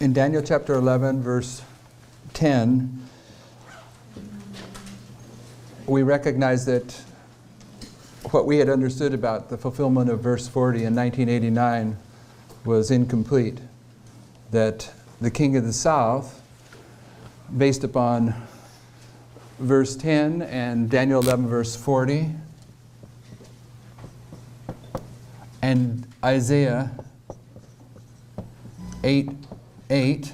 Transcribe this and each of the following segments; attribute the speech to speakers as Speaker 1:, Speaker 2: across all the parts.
Speaker 1: in Daniel chapter 11, verse 10, we recognize that what we had understood about the fulfillment of verse 40 in 1989 was incomplete. That the king of the south, based upon verse 10 and Daniel 11, verse 40, and Isaiah 8:8,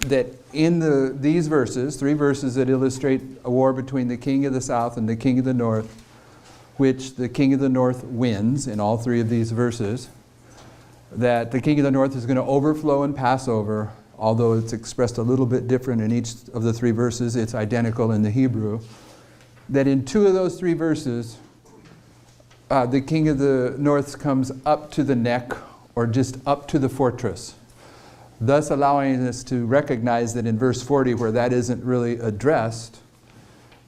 Speaker 1: that in these verses, 3 verses that illustrate a war between the king of the south and the king of the north, which the king of the north wins in all 3 of these verses, that the king of the north is going to overflow and pass over, although it's expressed a little bit different in each of the 3 verses, it's identical in the Hebrew, that in 2 of those 3 verses, the king of the north comes up to the neck or just up to the fortress, thus allowing us to recognize that in verse 40, where that isn't really addressed,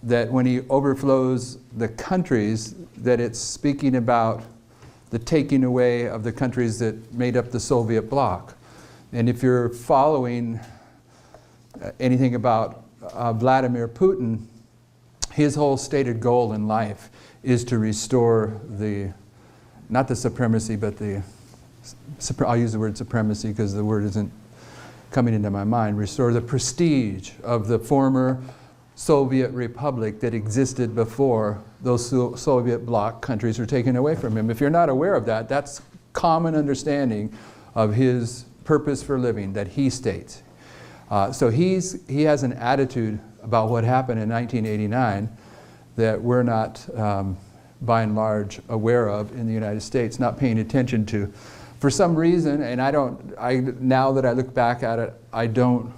Speaker 1: that when he overflows the countries, that it's speaking about the taking away of the countries that made up the Soviet bloc. And if you're following anything about Vladimir Putin, his whole stated goal in life is to restore not the supremacy, but I'll use the word supremacy because the word isn't coming into my mind, restore the prestige of the former Soviet republic that existed before those Soviet bloc countries were taken away from him. If you're not aware of that, that's common understanding of his purpose for living that he states. So he has an attitude about what happened in 1989 that we're not, by and large, aware of in the United States, not paying attention to. For some reason, and now that I look back at it, I don't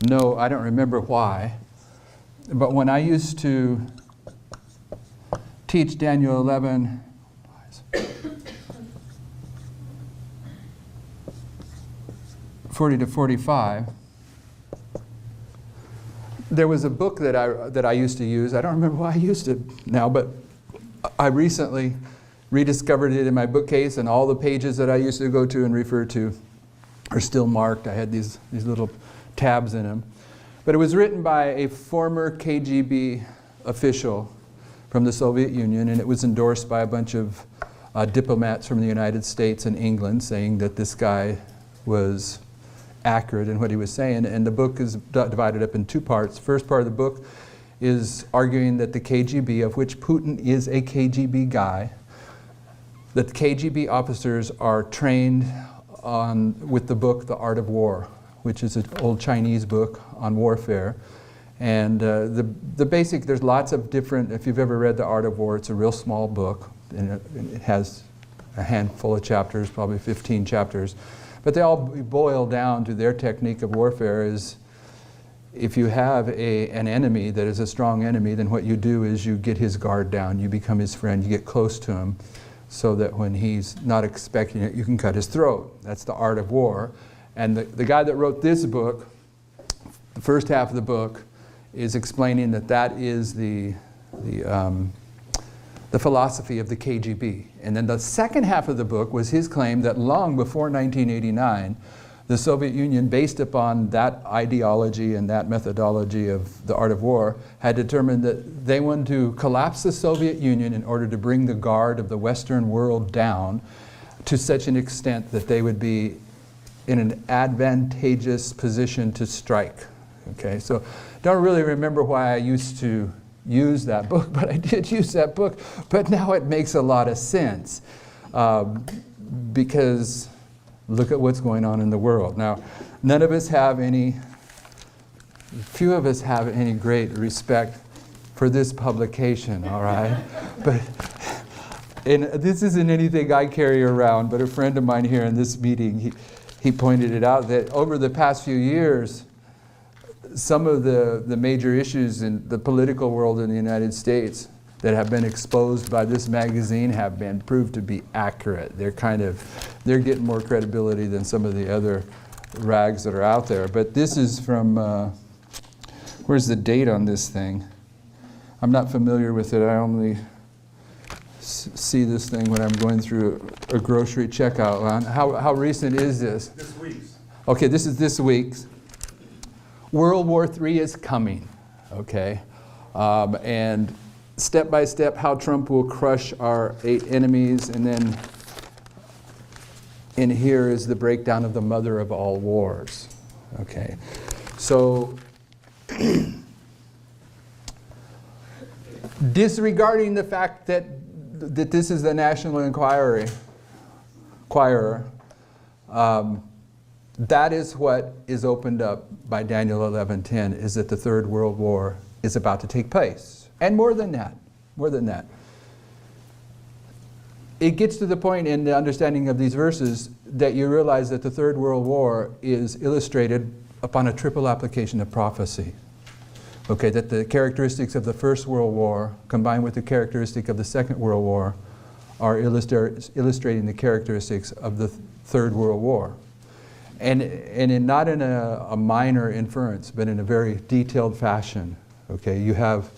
Speaker 1: remember why, but when I used to teach Daniel 11, 40 to 45, there was a book that I used to use. I don't remember why I used it now, but I recently rediscovered it in my bookcase, and all the pages that I used to go to and refer to are still marked. I had these little tabs in them. But it was written by a former KGB official from the Soviet Union, and it was endorsed by a bunch of diplomats from the United States and England, saying that this guy was accurate in what he was saying. And the book is divided up in 2 parts. First part of the book is arguing that the KGB, of which Putin is a KGB guy, that the KGB officers are trained with the book The Art of War, which is an old Chinese book on warfare. And the basic, there's lots of different, if you've ever read The Art of War, it's a real small book, and it has a handful of chapters, probably 15 chapters. But they all boil down to their technique of warfare is, if you have an enemy that is a strong enemy, then what you do is you get his guard down, you become his friend, you get close to him, so that when he's not expecting it, you can cut his throat. That's the art of war. And the guy that wrote this book, the first half of the book, is explaining that is the philosophy of the KGB. And then the second half of the book was his claim that long before 1989, the Soviet Union, based upon that ideology and that methodology of the art of war, had determined that they wanted to collapse the Soviet Union in order to bring the guard of the Western world down to such an extent that they would be in an advantageous position to strike. Okay, so don't really remember why I used to use that book, but I did use that book. But now it makes a lot of sense because look at what's going on in the world. Now, few of us have any great respect for this publication, all right? And this isn't anything I carry around, but a friend of mine here in this meeting, he pointed it out that over the past few years, some of the major issues in the political world in the United States that have been exposed by this magazine have been proved to be accurate. They're getting more credibility than some of the other rags that are out there. But this is from, where's the date on this thing? I'm not familiar with it. I only see this thing when I'm going through a grocery checkout line. How recent is this?
Speaker 2: This week's.
Speaker 1: Okay, this is this week's. World War III is coming, okay? And step by step, how Trump will crush our 8 enemies, and then in here is the breakdown of the mother of all wars, okay? So, disregarding the fact that this is the National Enquirer, that is what is opened up by Daniel 11:10, is that the Third World War is about to take place. And more than that. It gets to the point in the understanding of these verses that you realize that the Third World War is illustrated upon a triple application of prophecy. Okay, that the characteristics of the First World War combined with the characteristic of the Second World War are illustrating the characteristics of the Third World War. And not in a minor inference, but in a very detailed fashion. Okay, you have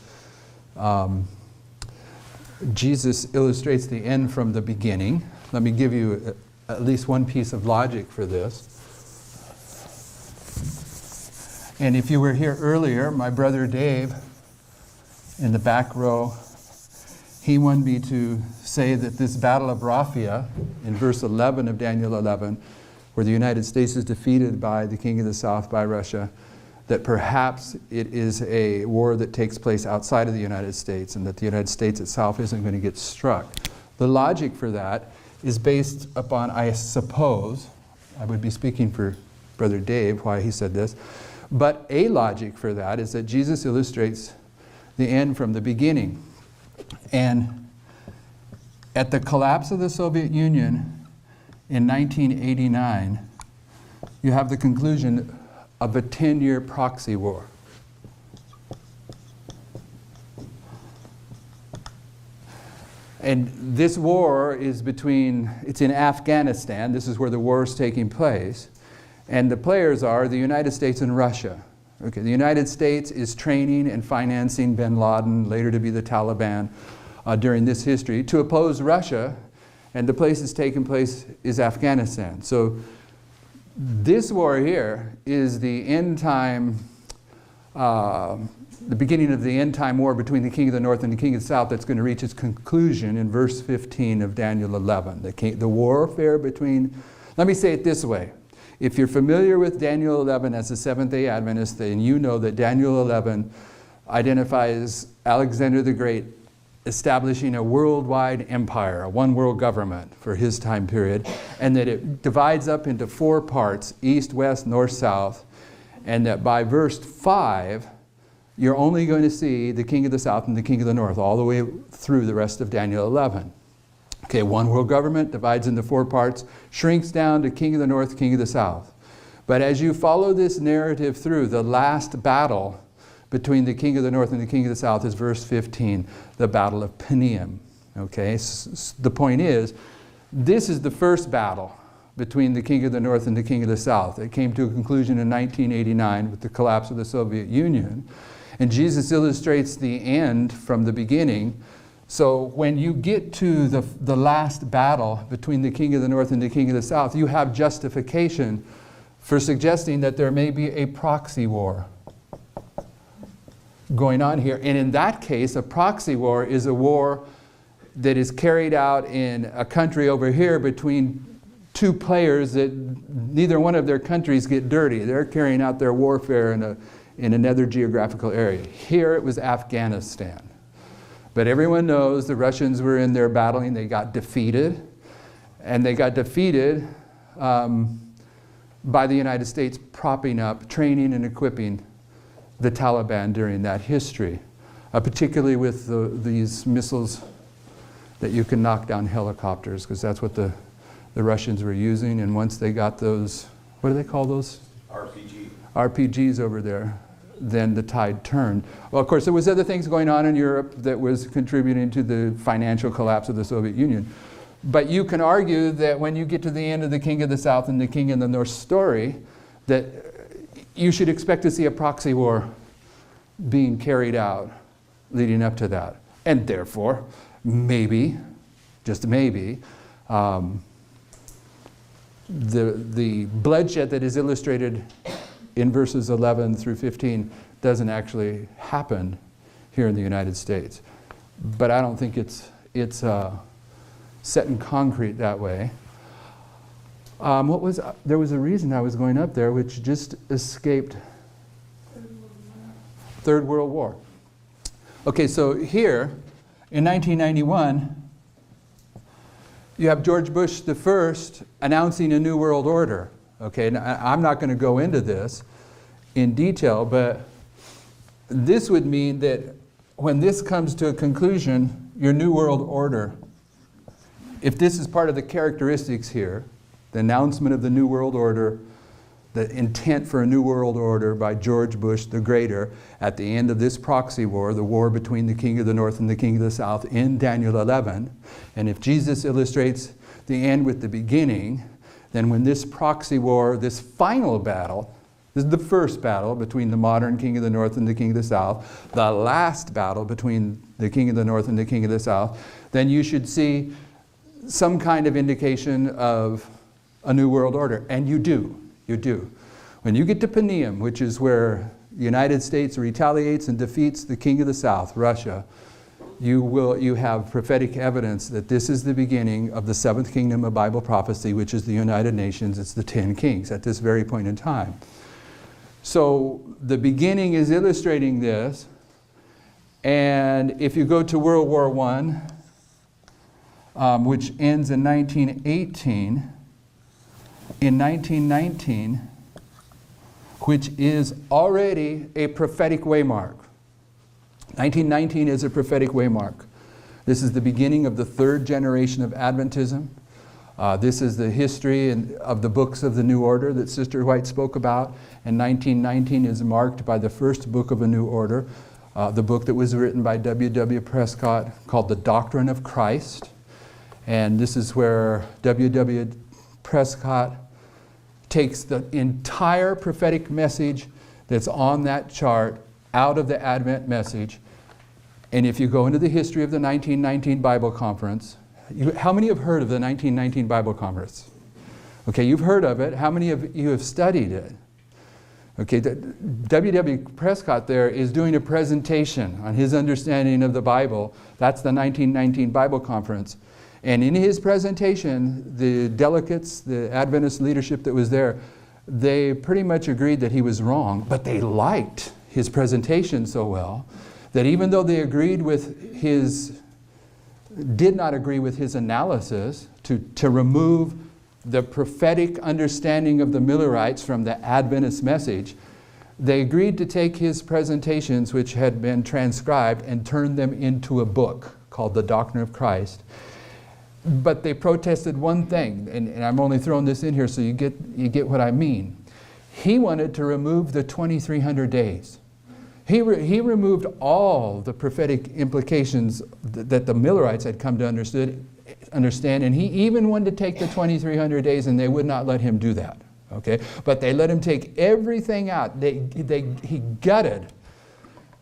Speaker 1: Jesus illustrates the end from the beginning. Let me give you at least one piece of logic for this. And if you were here earlier, my brother Dave, in the back row, he wanted me to say that this Battle of Raphia, in verse 11 of Daniel 11, where the United States is defeated by the King of the South, by Russia, that perhaps it is a war that takes place outside of the United States and that the United States itself isn't going to get struck. The logic for that is based upon, I suppose, I would be speaking for Brother Dave, why he said this, but a logic for that is that Jesus illustrates the end from the beginning. And at the collapse of the Soviet Union in 1989, you have the conclusion of a 10-year proxy war. And this war is it's in Afghanistan. This is where the war is taking place. And the players are the United States and Russia. Okay, the United States is training and financing bin Laden, later to be the Taliban, during this history, to oppose Russia. And the place that's taking place is Afghanistan. So this war here is the end time, the beginning of the end time war between the King of the North and the King of the South that's going to reach its conclusion in verse 15 of Daniel 11. The warfare between, let me say it this way. If you're familiar with Daniel 11 as a Seventh-day Adventist, then you know that Daniel 11 identifies Alexander the Great establishing a worldwide empire, a one-world government for his time period, and that it divides up into 4 parts, east, west, north, south, and that by verse 5, you're only going to see the King of the South and the King of the North all the way through the rest of Daniel 11. Okay, one world government divides into 4 parts, shrinks down to King of the North, King of the South. But as you follow this narrative through, the last battle between the King of the North and the King of the South is verse 15, the Battle of Penium. Okay, the point is, this is the first battle between the King of the North and the King of the South. It came to a conclusion in 1989 with the collapse of the Soviet Union. And Jesus illustrates the end from the beginning. So when you get to the last battle between the King of the North and the King of the South, you have justification for suggesting that there may be a proxy war going on here. And in that case, a proxy war is a war that is carried out in a country over here between 2 players that neither one of their countries get dirty. They're carrying out their warfare in another geographical area. Here it was Afghanistan. But everyone knows the Russians were in there battling. They got defeated. And they got defeated by the United States propping up, training and equipping the Taliban during that history, particularly with these missiles that you can knock down helicopters, because that's what the Russians were using. And once they got those, what do they call those? RPGs over there, then the tide turned. Well, of course, there was other things going on in Europe that was contributing to the financial collapse of the Soviet Union. But you can argue that when you get to the end of the King of the South and the King of the North story, that you should expect to see a proxy war being carried out leading up to that. And therefore, maybe just maybe. The bloodshed that is illustrated in verses 11 through 15 doesn't actually happen here in the United States. But I don't think it's set in concrete that way. There was a reason I was going up there, which just escaped. Third World War. Okay, so here in 1991, you have George Bush the first announcing a new world order. Okay, now, I'm not going to go into this in detail, but this would mean that when this comes to a conclusion, your new world order, if this is part of the characteristics here, the announcement of the new world order, the intent for a new world order by George Bush the Greater at the end of this proxy war, the war between the king of the north and the king of the south in Daniel 11. And if Jesus illustrates the end with the beginning, then when this proxy war, this final battle, this is the first battle between the modern king of the north and the king of the south, the last battle between the king of the north and the king of the south, then you should see some kind of indication of a new world order. And you do. You do. When you get to Paneum, which is where the United States retaliates and defeats the king of the south, Russia, you have prophetic evidence that this is the beginning of the seventh kingdom of Bible prophecy, which is the United Nations. It's the 10 kings at this very point in time. So the beginning is illustrating this. And if you go to World War I, which ends in 1918, in 1919, which is already a prophetic waymark. 1919 is a prophetic waymark. This is the beginning of the third generation of Adventism. This is the history of the books of the New Order that Sister White spoke about. And 1919 is marked by the first book of a New Order, the book that was written by W.W. Prescott called The Doctrine of Christ. And this is where W.W. Prescott takes the entire prophetic message that's on that chart out of the Advent message. And if you go into the history of the 1919 Bible Conference, how many have heard of the 1919 Bible Conference? Okay, you've heard of it. How many of you have studied it? Okay, W.W. Prescott there is doing a presentation on his understanding of the Bible. That's the 1919 Bible Conference. And in his presentation, the delegates, the Adventist leadership that was there, they pretty much agreed that he was wrong, but they liked his presentation so well that even though they did not agree with his analysis to remove the prophetic understanding of the Millerites from the Adventist message, they agreed to take his presentations, which had been transcribed, and turn them into a book called The Doctrine of Christ. But they protested one thing, and I'm only throwing this in here so you get what I mean. He wanted to remove the 2,300 days. He removed all the prophetic implications that the Millerites had come to understand, and he even wanted to take the 2,300 days, and they would not let him do that. Okay, but they let him take everything out. He gutted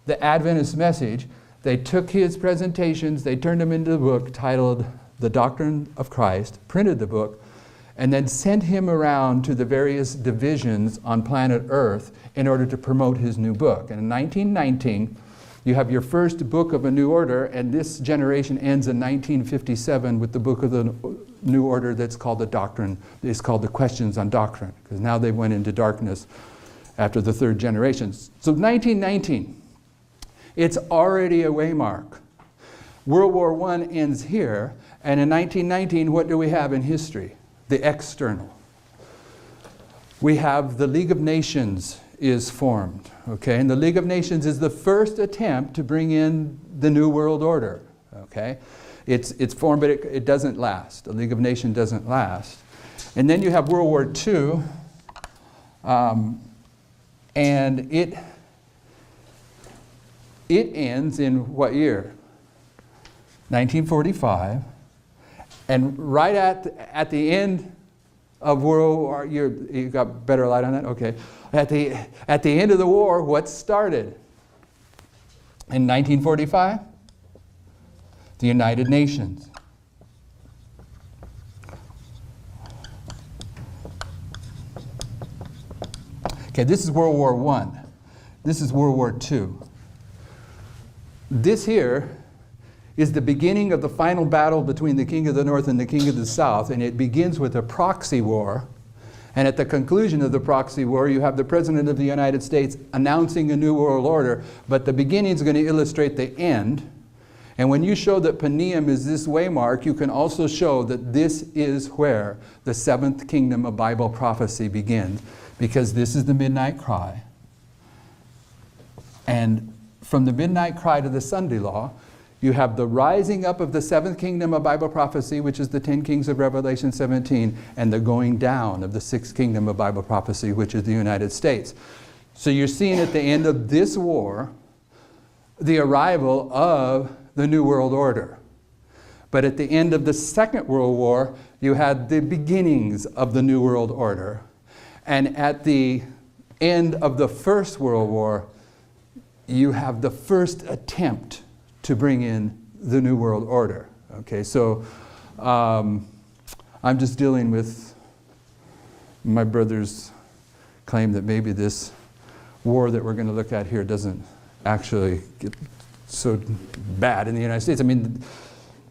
Speaker 1: the Adventist message. They took his presentations, they turned them into a book titled The Doctrine of Christ, printed the book, and then sent him around to the various divisions on planet Earth in order to promote his new book. And in 1919, you have your first book of a new order, and this generation ends in 1957 with the book of the new order that's called the Doctrine. It's called the Questions on Doctrine, because now they went into darkness after the third generation. So 1919, it's already a waymark. World War I ends here, and in 1919, what do we have in history? The external. We have the League of Nations is formed, okay? And the League of Nations is the first attempt to bring in the New World Order, okay? It's formed, but it doesn't last. The League of Nations doesn't last. And then you have World War II, and it ends in what year? 1945. And right at the end of World War, you got better light on that? Okay. At the end of the war, what started? In 1945? The United Nations. Okay, this is World War I. This is World War II. This here is the beginning of the final battle between the King of the North and the King of the South, and it begins with a proxy war. And at the conclusion of the proxy war, you have the President of the United States announcing a new world order, but the beginning is going to illustrate the end. And when you show that Paneum is this waymark, you can also show that this is where the seventh kingdom of Bible prophecy begins, because this is the midnight cry. And from the midnight cry to the Sunday law, you have the rising up of the seventh kingdom of Bible prophecy, which is the 10 kings of Revelation 17, and the going down of the sixth kingdom of Bible prophecy, which is the United States. So you're seeing at the end of this war, the arrival of the New World Order. But at the end of the Second World War, you had the beginnings of the New World Order. And at the end of the First World War, you have the first attempt to bring in the New World Order. Okay, so I'm just dealing with my brother's claim that maybe this war that we're going to look at here doesn't actually get so bad in the United States. I mean,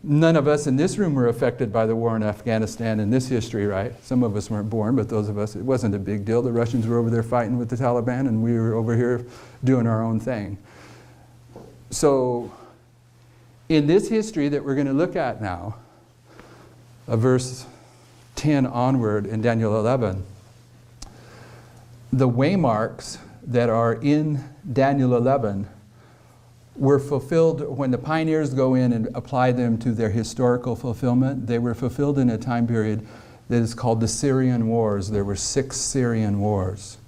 Speaker 1: none of us in this room were affected by the war in Afghanistan in this history, right? Some of us weren't born, but those of us, it wasn't a big deal. The Russians were over there fighting with the Taliban, and we were over here doing our own thing. So, in this history that we're going to look at now, verse 10 onward in Daniel 11, the waymarks that are in Daniel 11 were fulfilled when the pioneers go in and apply them to their historical fulfillment. They were fulfilled in a time period that is called the Syrian Wars. There were 6 Syrian wars.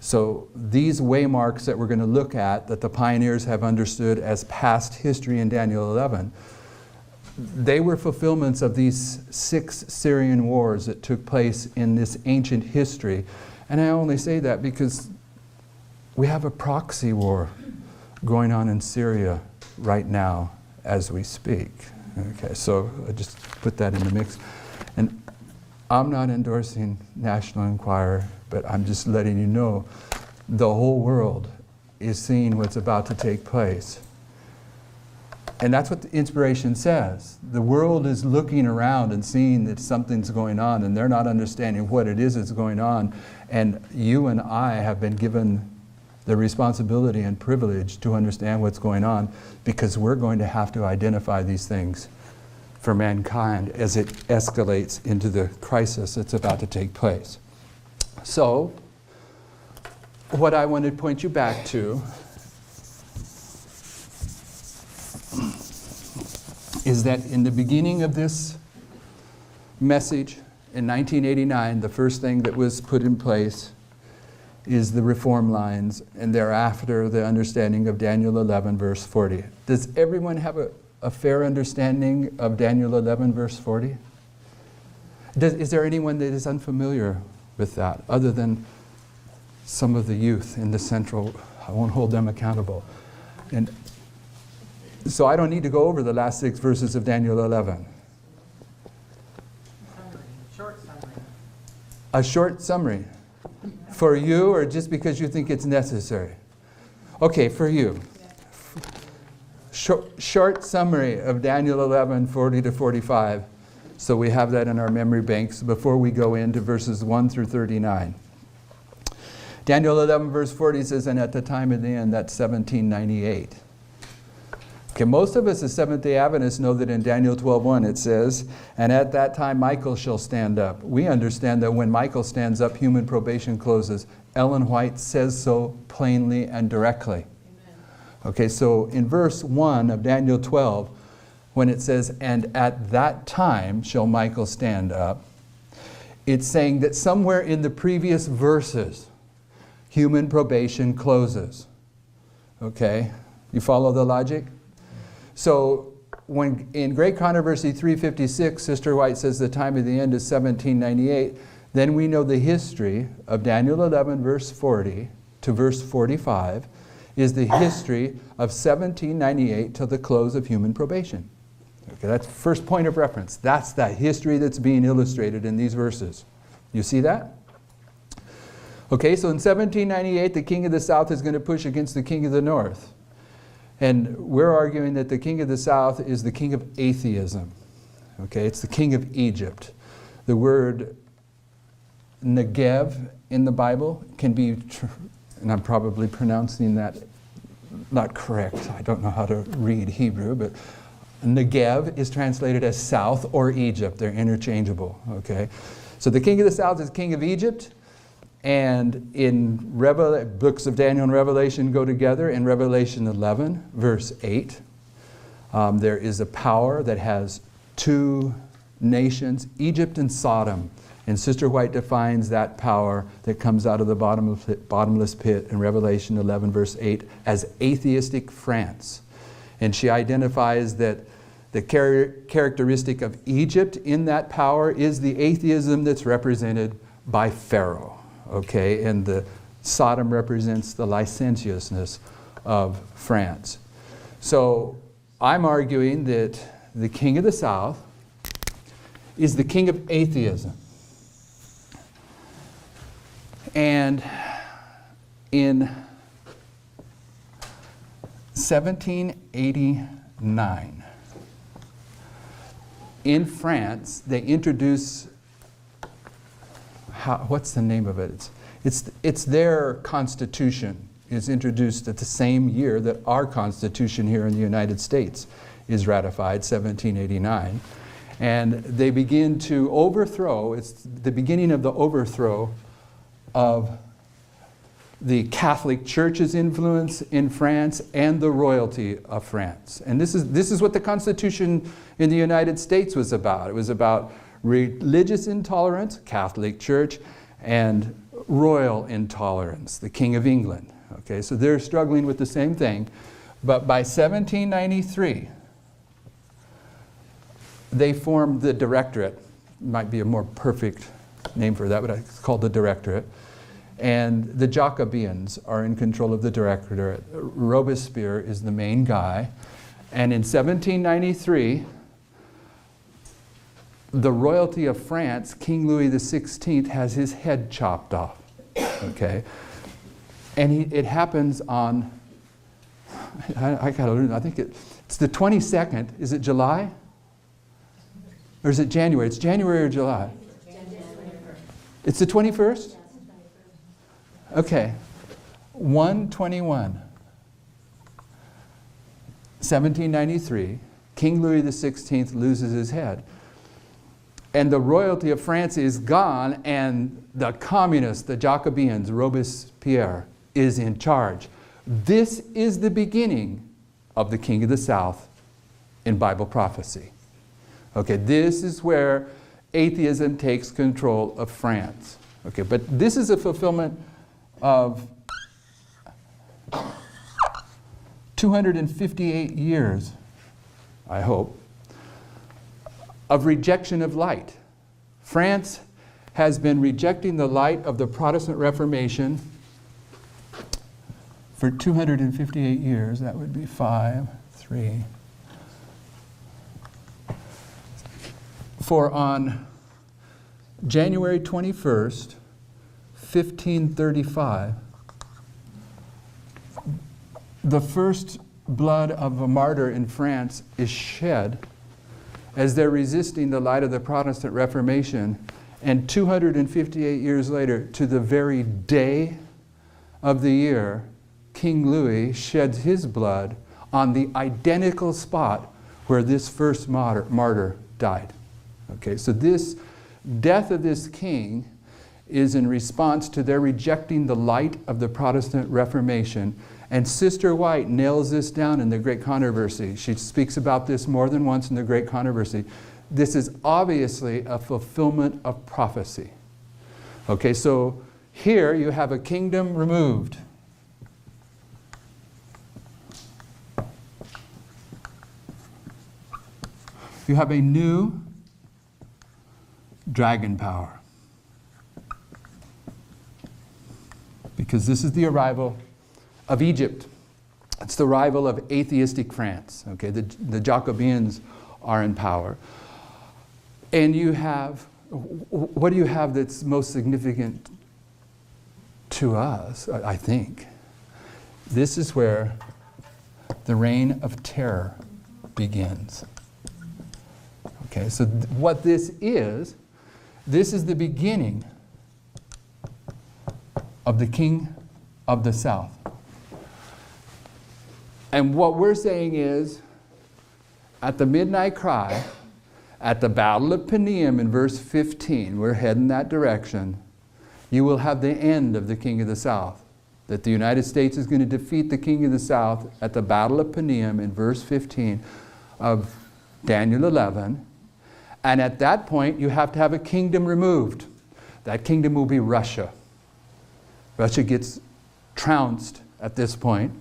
Speaker 1: So these waymarks that we're going to look at, that the pioneers have understood as past history in Daniel 11, they were fulfillments of these 6 Syrian wars that took place in this ancient history. And I only say that because we have a proxy war going on in Syria right now as we speak. Okay, so I just put that in the mix. And I'm not endorsing National Enquirer, but I'm just letting you know the whole world is seeing what's about to take place. And that's what the inspiration says. The world is looking around and seeing that something's going on, and they're not understanding what it is that's going on. And you and I have been given the responsibility and privilege to understand what's going on, because we're going to have to identify these things for mankind as it escalates into the crisis that's about to take place. So, what I want to point you back to is that in the beginning of this message in 1989, the first thing that was put in place is the reform lines, and thereafter the understanding of Daniel 11 verse 40. Does everyone have a fair understanding of Daniel 11 verse 40? Is there anyone that is unfamiliar with that, other than some of the youth in the central? I won't hold them accountable. And so I don't need to go over the last 6 verses of Daniel 11.
Speaker 2: Short summary.
Speaker 1: A short summary. For you, or just because you think it's necessary? Okay, for you. Short summary of Daniel 11, 40 to 45. So we have that in our memory banks before we go into verses 1 through 39. Daniel 11 verse 40 says, and at the time of the end, that's 1798. Okay, most of us as Seventh-day Adventists know that in Daniel 12:1 it says, and at that time Michael shall stand up. We understand that when Michael stands up, human probation closes. Ellen White says so plainly and directly. Amen. Okay, so in verse 1 of Daniel 12, when it says, and at that time shall Michael stand up, it's saying that somewhere in the previous verses, human probation closes. Okay, you follow the logic? So when in Great Controversy 356, Sister White says the time of the end is 1798, then we know the history of Daniel 11 verse 40 to verse 45 is the history of 1798 till the close of human probation. Okay, that's first point of reference. That's the history that's being illustrated in these verses. You see that? Okay, so in 1798, the king of the south is going to push against the king of the north. And we're arguing that the king of the south is the king of atheism. Okay, it's the king of Egypt. The word Negev in the Bible can be, and I'm probably pronouncing that not correct. I don't know how to read Hebrew, but Negev is translated as south or Egypt. They're interchangeable, okay? So the king of the south is king of Egypt, and in books of Daniel and Revelation go together. In Revelation 11, verse 8, there is a power that has two nations, Egypt and Sodom. And Sister White defines that power that comes out of the bottomless pit in Revelation 11, verse 8, as atheistic France. And she identifies that the characteristic of Egypt in that power is the atheism that's represented by Pharaoh. Okay, and the Sodom represents the licentiousness of France. So I'm arguing that the king of the south is the king of atheism. And in 1789, in France, they introduce, what's the name of it? It's their constitution is introduced at the same year that our constitution here in the United States is ratified, 1789. And they begin to overthrow, it's the beginning of the overthrow of the Catholic Church's influence in France and the royalty of France. And this is what the Constitution in the United States was about. It was about religious intolerance, Catholic Church, and royal intolerance, the King of England. Okay, so they're struggling with the same thing. But by 1793, they formed the Directorate. Might be a more perfect name for that, but it's called the Directorate. And the Jacobeans are in control of the Directorate. Robespierre is the main guy. And in 1793, the royalty of France, King Louis XVI, has his head chopped off. Okay? And it happens on, I gotta learn, I think it's the 22nd. Is it July? Or is it January? It's January or July? It's the 21st? Okay. 1/21. 1793, King Louis XVI loses his head. And the royalty of France is gone, and the communists, the Jacobeans, Robespierre, is in charge. This is the beginning of the King of the South in Bible prophecy. Okay, this is where atheism takes control of France. Okay, but this is a fulfillment of 258 years, I hope, of rejection of light. France has been rejecting the light of the Protestant Reformation for 258 years. That would be 5, 3. For on January 21st, 1535, the first blood of a martyr in France is shed as they're resisting the light of the Protestant Reformation. And 258 years later, to the very day of the year, King Louis sheds his blood on the identical spot where this first martyr died. Okay, so this death of this king is in response to their rejecting the light of the Protestant Reformation. And Sister White nails this down in the Great Controversy. She speaks about this more than once in the Great Controversy. This is obviously a fulfillment of prophecy. Okay, so here you have a kingdom removed. You have a new dragon power. Because this is the arrival of Egypt. It's the arrival of atheistic France. Okay, the Jacobeans are in power. And you have, what do you have that's most significant to us, I think, this is where the reign of terror begins. Okay, so what this is the beginning of the king of the south. And what we're saying is, at the midnight cry, at the Battle of Pippenger in verse 15, we're heading that direction, you will have the end of the king of the south. That the United States is going to defeat the king of the south at the Battle of Pippenger in verse 15 of Daniel 11. And at that point, you have to have a kingdom removed. That kingdom will be Russia. Russia gets trounced at this point.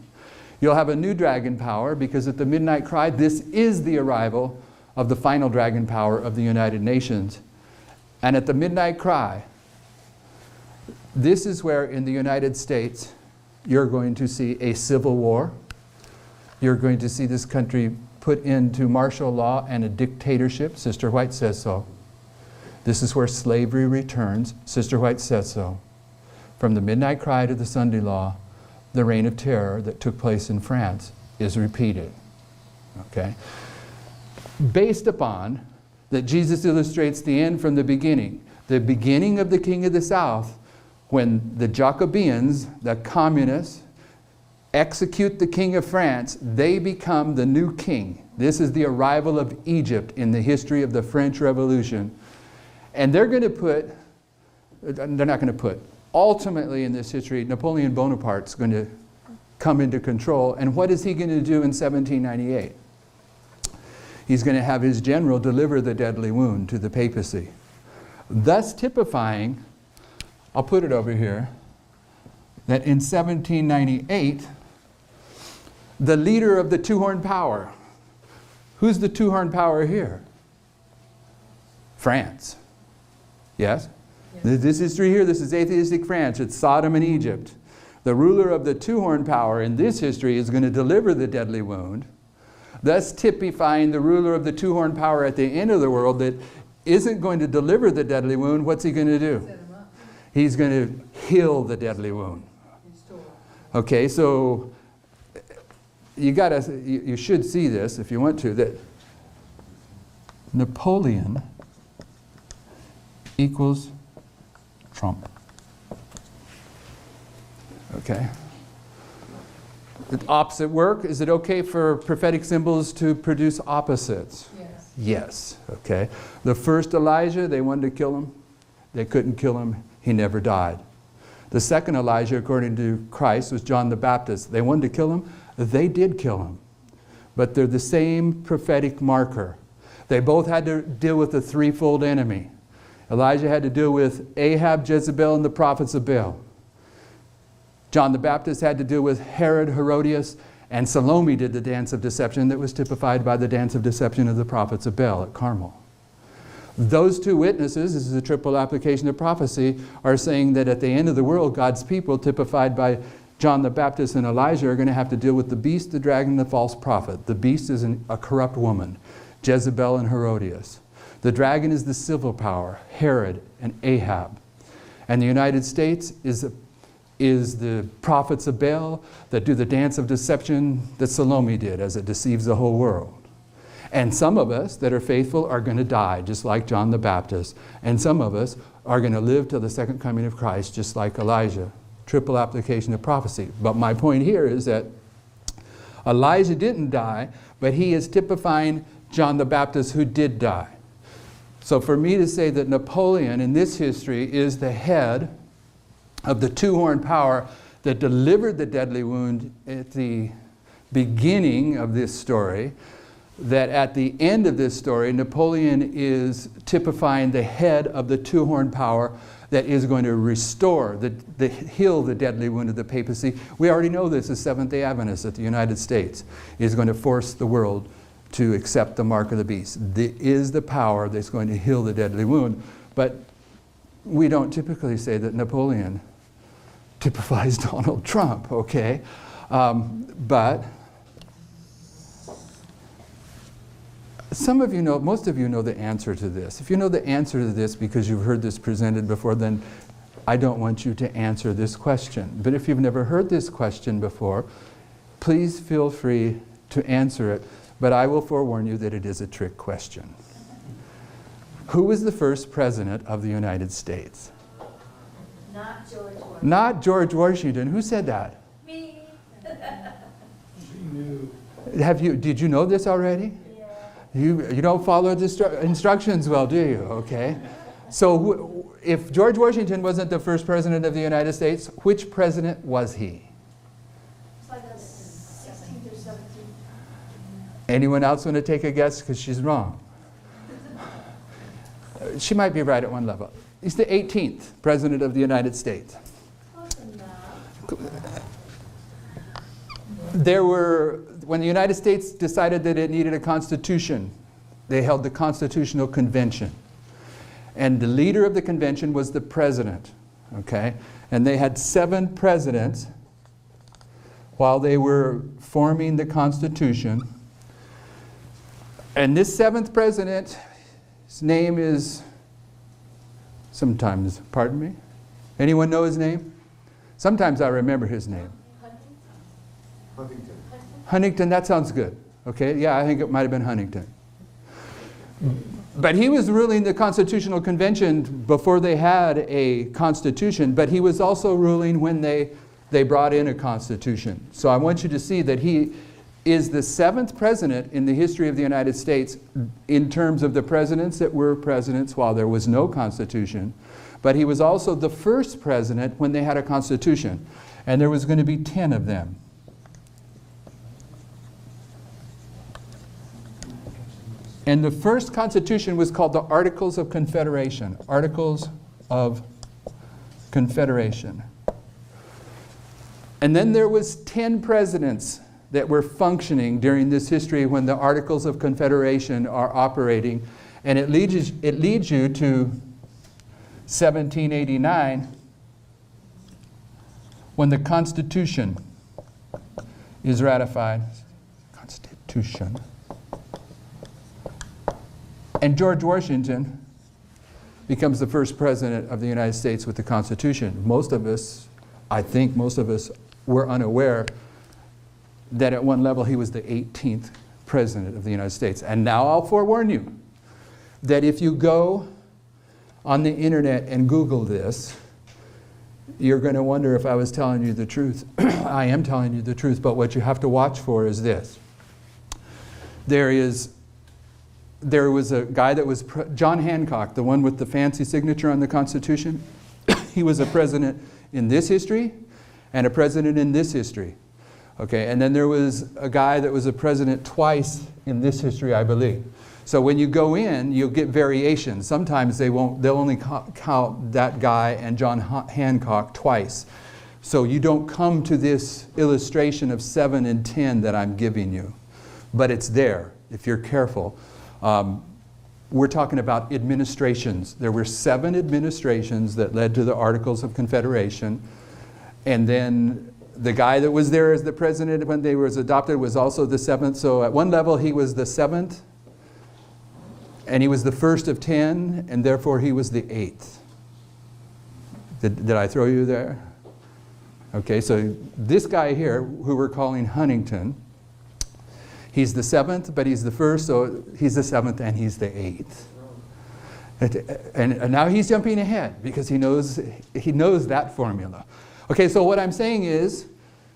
Speaker 1: You'll have a new dragon power, because at the midnight cry, this is the arrival of the final dragon power of the United Nations. And at the midnight cry, this is where in the United States you're going to see a civil war. You're going to see this country put into martial law and a dictatorship. Sister White says so. This is where slavery returns. Sister White says so. From the midnight cry to the Sunday law, the reign of terror that took place in France is repeated. Okay? Based upon that Jesus illustrates the end from the beginning of the king of the south, when the Jacobeans, the communists, execute the king of France, they become the new king. This is the arrival of Egypt in the history of the French Revolution. And they're not going to put, ultimately in this history, Napoleon Bonaparte's going to come into control. And what is he going to do in 1798? He's going to have his general deliver the deadly wound to the papacy, thus typifying, I'll put it over here, that in 1798, the leader of the two-horned power, who's the two-horned power here? France. Yes? Yes. This history here, this is atheistic France. It's Sodom and Egypt. The ruler of the two-horned power in this history is going to deliver the deadly wound, thus typifying the ruler of the two-horned power at the end of the world that isn't going to deliver the deadly wound. What's he going to do? He's going to heal the deadly wound. Okay, so you should see this if you want to, that Napoleon equals Trump. Okay. The opposite work, is it okay for prophetic symbols to produce opposites?
Speaker 2: Yes.
Speaker 1: Yes, okay. The first Elijah, they wanted to kill him. They couldn't kill him. He never died. The second Elijah, according to Christ, was John the Baptist. They wanted to kill him. They did kill him. But they're the same prophetic marker. They both had to deal with a threefold enemy. Elijah had to deal with Ahab, Jezebel, and the prophets of Baal. John the Baptist had to deal with Herod, Herodias, and Salome did the dance of deception that was typified by the dance of deception of the prophets of Baal at Carmel. Those two witnesses, this is a triple application of prophecy, are saying that at the end of the world, God's people, typified by John the Baptist and Elijah, are going to have to deal with the beast, the dragon, and the false prophet. The beast is a corrupt woman, Jezebel and Herodias. The dragon is the civil power, Herod and Ahab. And the United States is the prophets of Baal that do the dance of deception that Salome did as it deceives the whole world. And some of us that are faithful are going to die, just like John the Baptist. And some of us are going to live till the second coming of Christ, just like Elijah. Triple application of prophecy. But my point here is that Elijah didn't die, but he is typifying John the Baptist who did die. So for me to say that Napoleon in this history is the head of the two-horned power that delivered the deadly wound at the beginning of this story, that at the end of this story, Napoleon is typifying the head of the two-horned power that is going to restore, heal the deadly wound of the papacy. We already know this as Seventh-day Adventists that the United States is going to force the world to accept the mark of the beast. This is the power that's going to heal the deadly wound. But we don't typically say that Napoleon typifies Donald Trump, okay? But some of you know, most of you know the answer to this. If you know the answer to this because you've heard this presented before, then I don't want you to answer this question. But if you've never heard this question before, please feel free to answer it. But I will forewarn you that it is a trick question. Who was the first president of the United States?
Speaker 2: Not George Washington.
Speaker 1: Not George Washington. Who said that?
Speaker 2: Me.
Speaker 1: Did you know this already?
Speaker 2: Yeah.
Speaker 1: You don't follow the instructions well, do you? Okay. So if George Washington wasn't the first president of the United States, which president was he?
Speaker 2: It's like the 16th or 17th.
Speaker 1: Anyone else want to take a guess? Because she's wrong. She might be right at one level. He's the 18th president of the United States.
Speaker 2: Close enough.
Speaker 1: When the United States decided that it needed a constitution, they held the Constitutional Convention. And the leader of the convention was the president, okay? And they had 7 presidents while they were forming the Constitution. And this 7th president, his name is, sometimes, pardon me? Anyone know his name? Sometimes I remember his name. Huntington, that sounds good. Okay, yeah, I think it might have been Huntington. But he was ruling the Constitutional Convention before they had a constitution, but he was also ruling when they brought in a constitution. So I want you to see that he is the 7th president in the history of the United States in terms of the presidents that were presidents while there was no constitution. But he was also the first president when they had a constitution. And there was going to be 10 of them. And the first constitution was called the Articles of Confederation. Articles of Confederation. And then there was 10 presidents that were functioning during this history when the Articles of Confederation are operating. And it leads you to 1789 when the Constitution is ratified. Constitution. And George Washington becomes the first president of the United States with the Constitution. Most of us, I think most of us, were unaware that at one level he was the 18th president of the United States. And now I'll forewarn you that if you go on the internet and Google this, you're going to wonder if I was telling you the truth. I am telling you the truth, but what you have to watch for is this. There was a guy that was John Hancock, the one with the fancy signature on the Constitution. He was a president in this history and a president in this history. Okay, and then there was a guy that was a president twice in this history, I believe. So when you go in, you'll get variations. Sometimes they'll only count that guy and John Hancock twice. So you don't come to this illustration of 7 and 10 that I'm giving you. But it's there, if you're careful. We're talking about administrations. There were 7 administrations that led to the Articles of Confederation. And then the guy that was there as the president when they was adopted was also the 7th. So at one level he was the 7th. And he was the first of 10. And therefore he was the 8th. Did I throw you there? Okay, so this guy here, who we're calling Huntington, he's the 7th, but he's the first, so he's the 7th and he's the 8th. And now he's jumping ahead because he knows that formula. Okay, so what I'm saying is,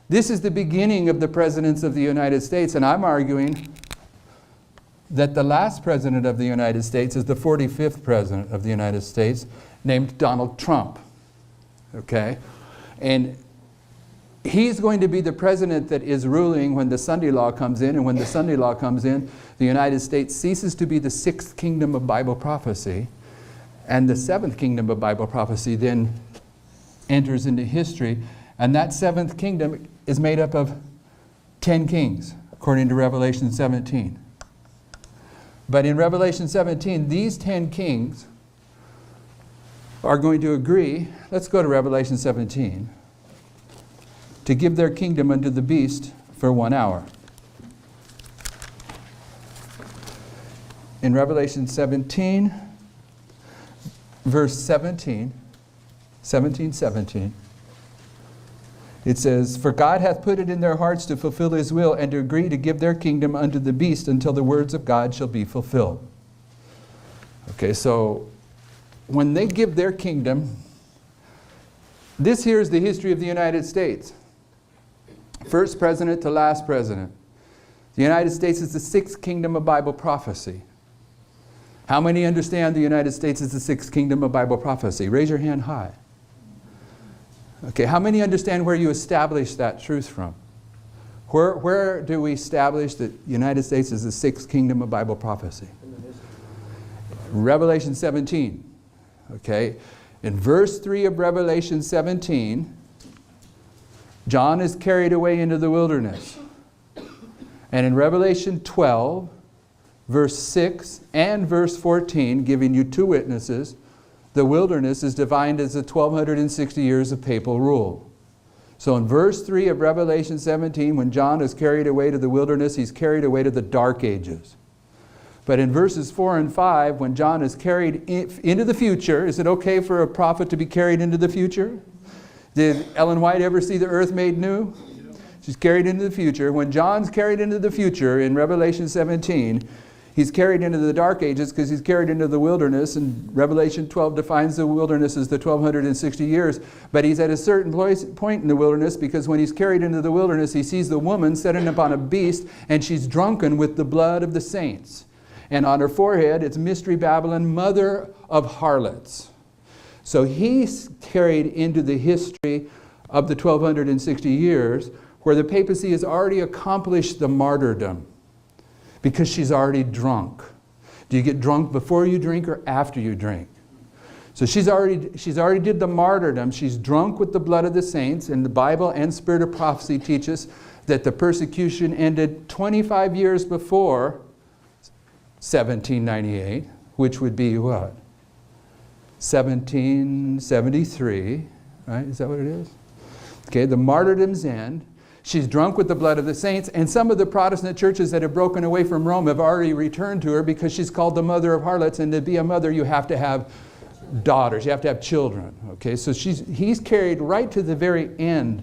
Speaker 1: this is the beginning of the presidents of the United States, and I'm arguing that the last president of the United States is the 45th president of the United States, named Donald Trump. Okay? And he's going to be the president that is ruling when the Sunday law comes in, and when the Sunday law comes in, the United States ceases to be the 6th kingdom of Bible prophecy, and the 7th kingdom of Bible prophecy then enters into history, and that 7th kingdom is made up of 10 kings, according to Revelation 17. But in Revelation 17, these 10 kings are going to agree, let's go to Revelation 17, to give their kingdom unto the beast for 1 hour. In Revelation 17, verse 17, 17:17. It says, "For God hath put it in their hearts to fulfill his will and to agree to give their kingdom unto the beast until the words of God shall be fulfilled." Okay, so when they give their kingdom, this here is the history of the United States. First president to last president. The United States is the sixth kingdom of Bible prophecy. How many understand the United States is the sixth kingdom of Bible prophecy? Raise your hand high. Okay, how many understand where you establish that truth from? Where do we establish that the United States is the sixth kingdom of Bible prophecy? Revelation 17. Okay, in verse 3 of Revelation 17, John is carried away into the wilderness. And in Revelation 12, verse 6 and verse 14, giving you two witnesses, the wilderness is defined as the 1260 years of papal rule. So in verse 3 of Revelation 17, when John is carried away to the wilderness, he's carried away to the dark ages. But in verses 4 and 5, when John is carried into the future, is it okay for a prophet to be carried into the future? Did Ellen White ever see the earth made new? She's carried into the future. When John's carried into the future in Revelation 17, he's carried into the dark ages because he's carried into the wilderness, and Revelation 12 defines the wilderness as the 1260 years. But he's at a certain point in the wilderness, because when he's carried into the wilderness, he sees the woman sitting upon a beast, and she's drunken with the blood of the saints. And on her forehead, it's Mystery Babylon, mother of harlots. So he's carried into the history of the 1260 years, where the papacy has already accomplished the martyrdom, because she's already drunk. Do you get drunk before you drink or after you drink? So she's already did the martyrdom. She's drunk with the blood of the saints, and the Bible and Spirit of Prophecy teach us that the persecution ended 25 years before 1798, which would be what? 1773, right? Is that what it is? Okay, the martyrdom's end. She's drunk with the blood of the saints, and some of the Protestant churches that have broken away from Rome have already returned to her, because she's called the mother of harlots, and to be a mother you have to have daughters, you have to have children. Okay, so he's carried right to the very end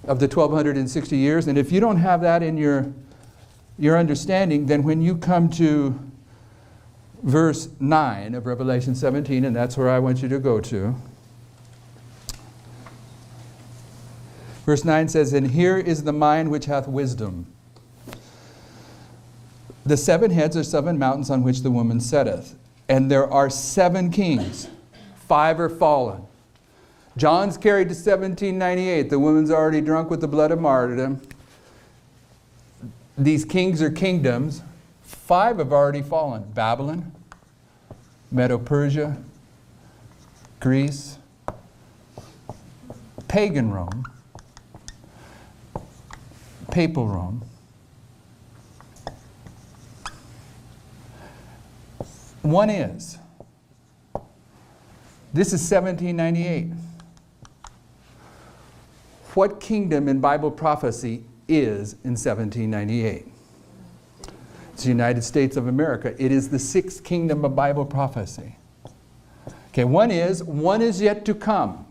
Speaker 1: of the 1260 years, and if you don't have that in your understanding, then when you come to verse 9 of Revelation 17, and that's where I want you to go to. Verse 9 says, "And here is the mind which hath wisdom. The 7 heads are 7 mountains on which the woman sitteth. And there are 7 kings. 5 are fallen." John's carried to 1798. The woman's already drunk with the blood of martyrdom. These kings are kingdoms. 5 have already fallen. Babylon, Medo-Persia, Greece, pagan Rome, papal Rome. One is. This is 1798. What kingdom in Bible prophecy is in 1798? It's the United States of America. It is the 6th kingdom of Bible prophecy. Okay, one is yet to come.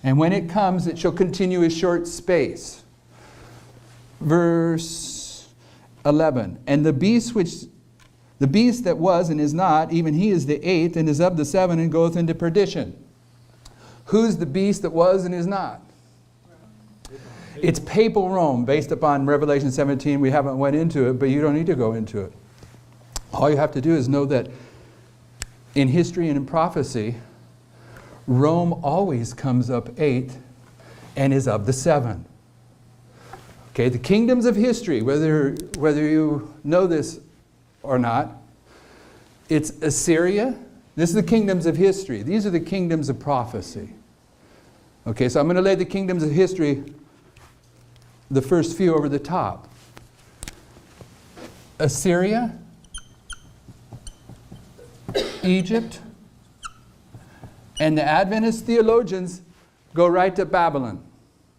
Speaker 1: And when it comes, it shall continue a short space. Verse 11, "And the beast that was and is not, even he is the 8th, and is of the 7, and goeth into perdition." Who's the beast that was and is not? It's papal Rome, based upon Revelation 17. We haven't went into it, but you don't need to go into it. All you have to do is know that in history and in prophecy, Rome always comes up 8th and is of the 7. Okay, the kingdoms of history, whether you know this or not, it's Assyria. This is the kingdoms of history. These are the kingdoms of prophecy. Okay, so I'm going to lay the kingdoms of history, the first few, over the top. Assyria, Egypt, and the Adventist theologians go right to Babylon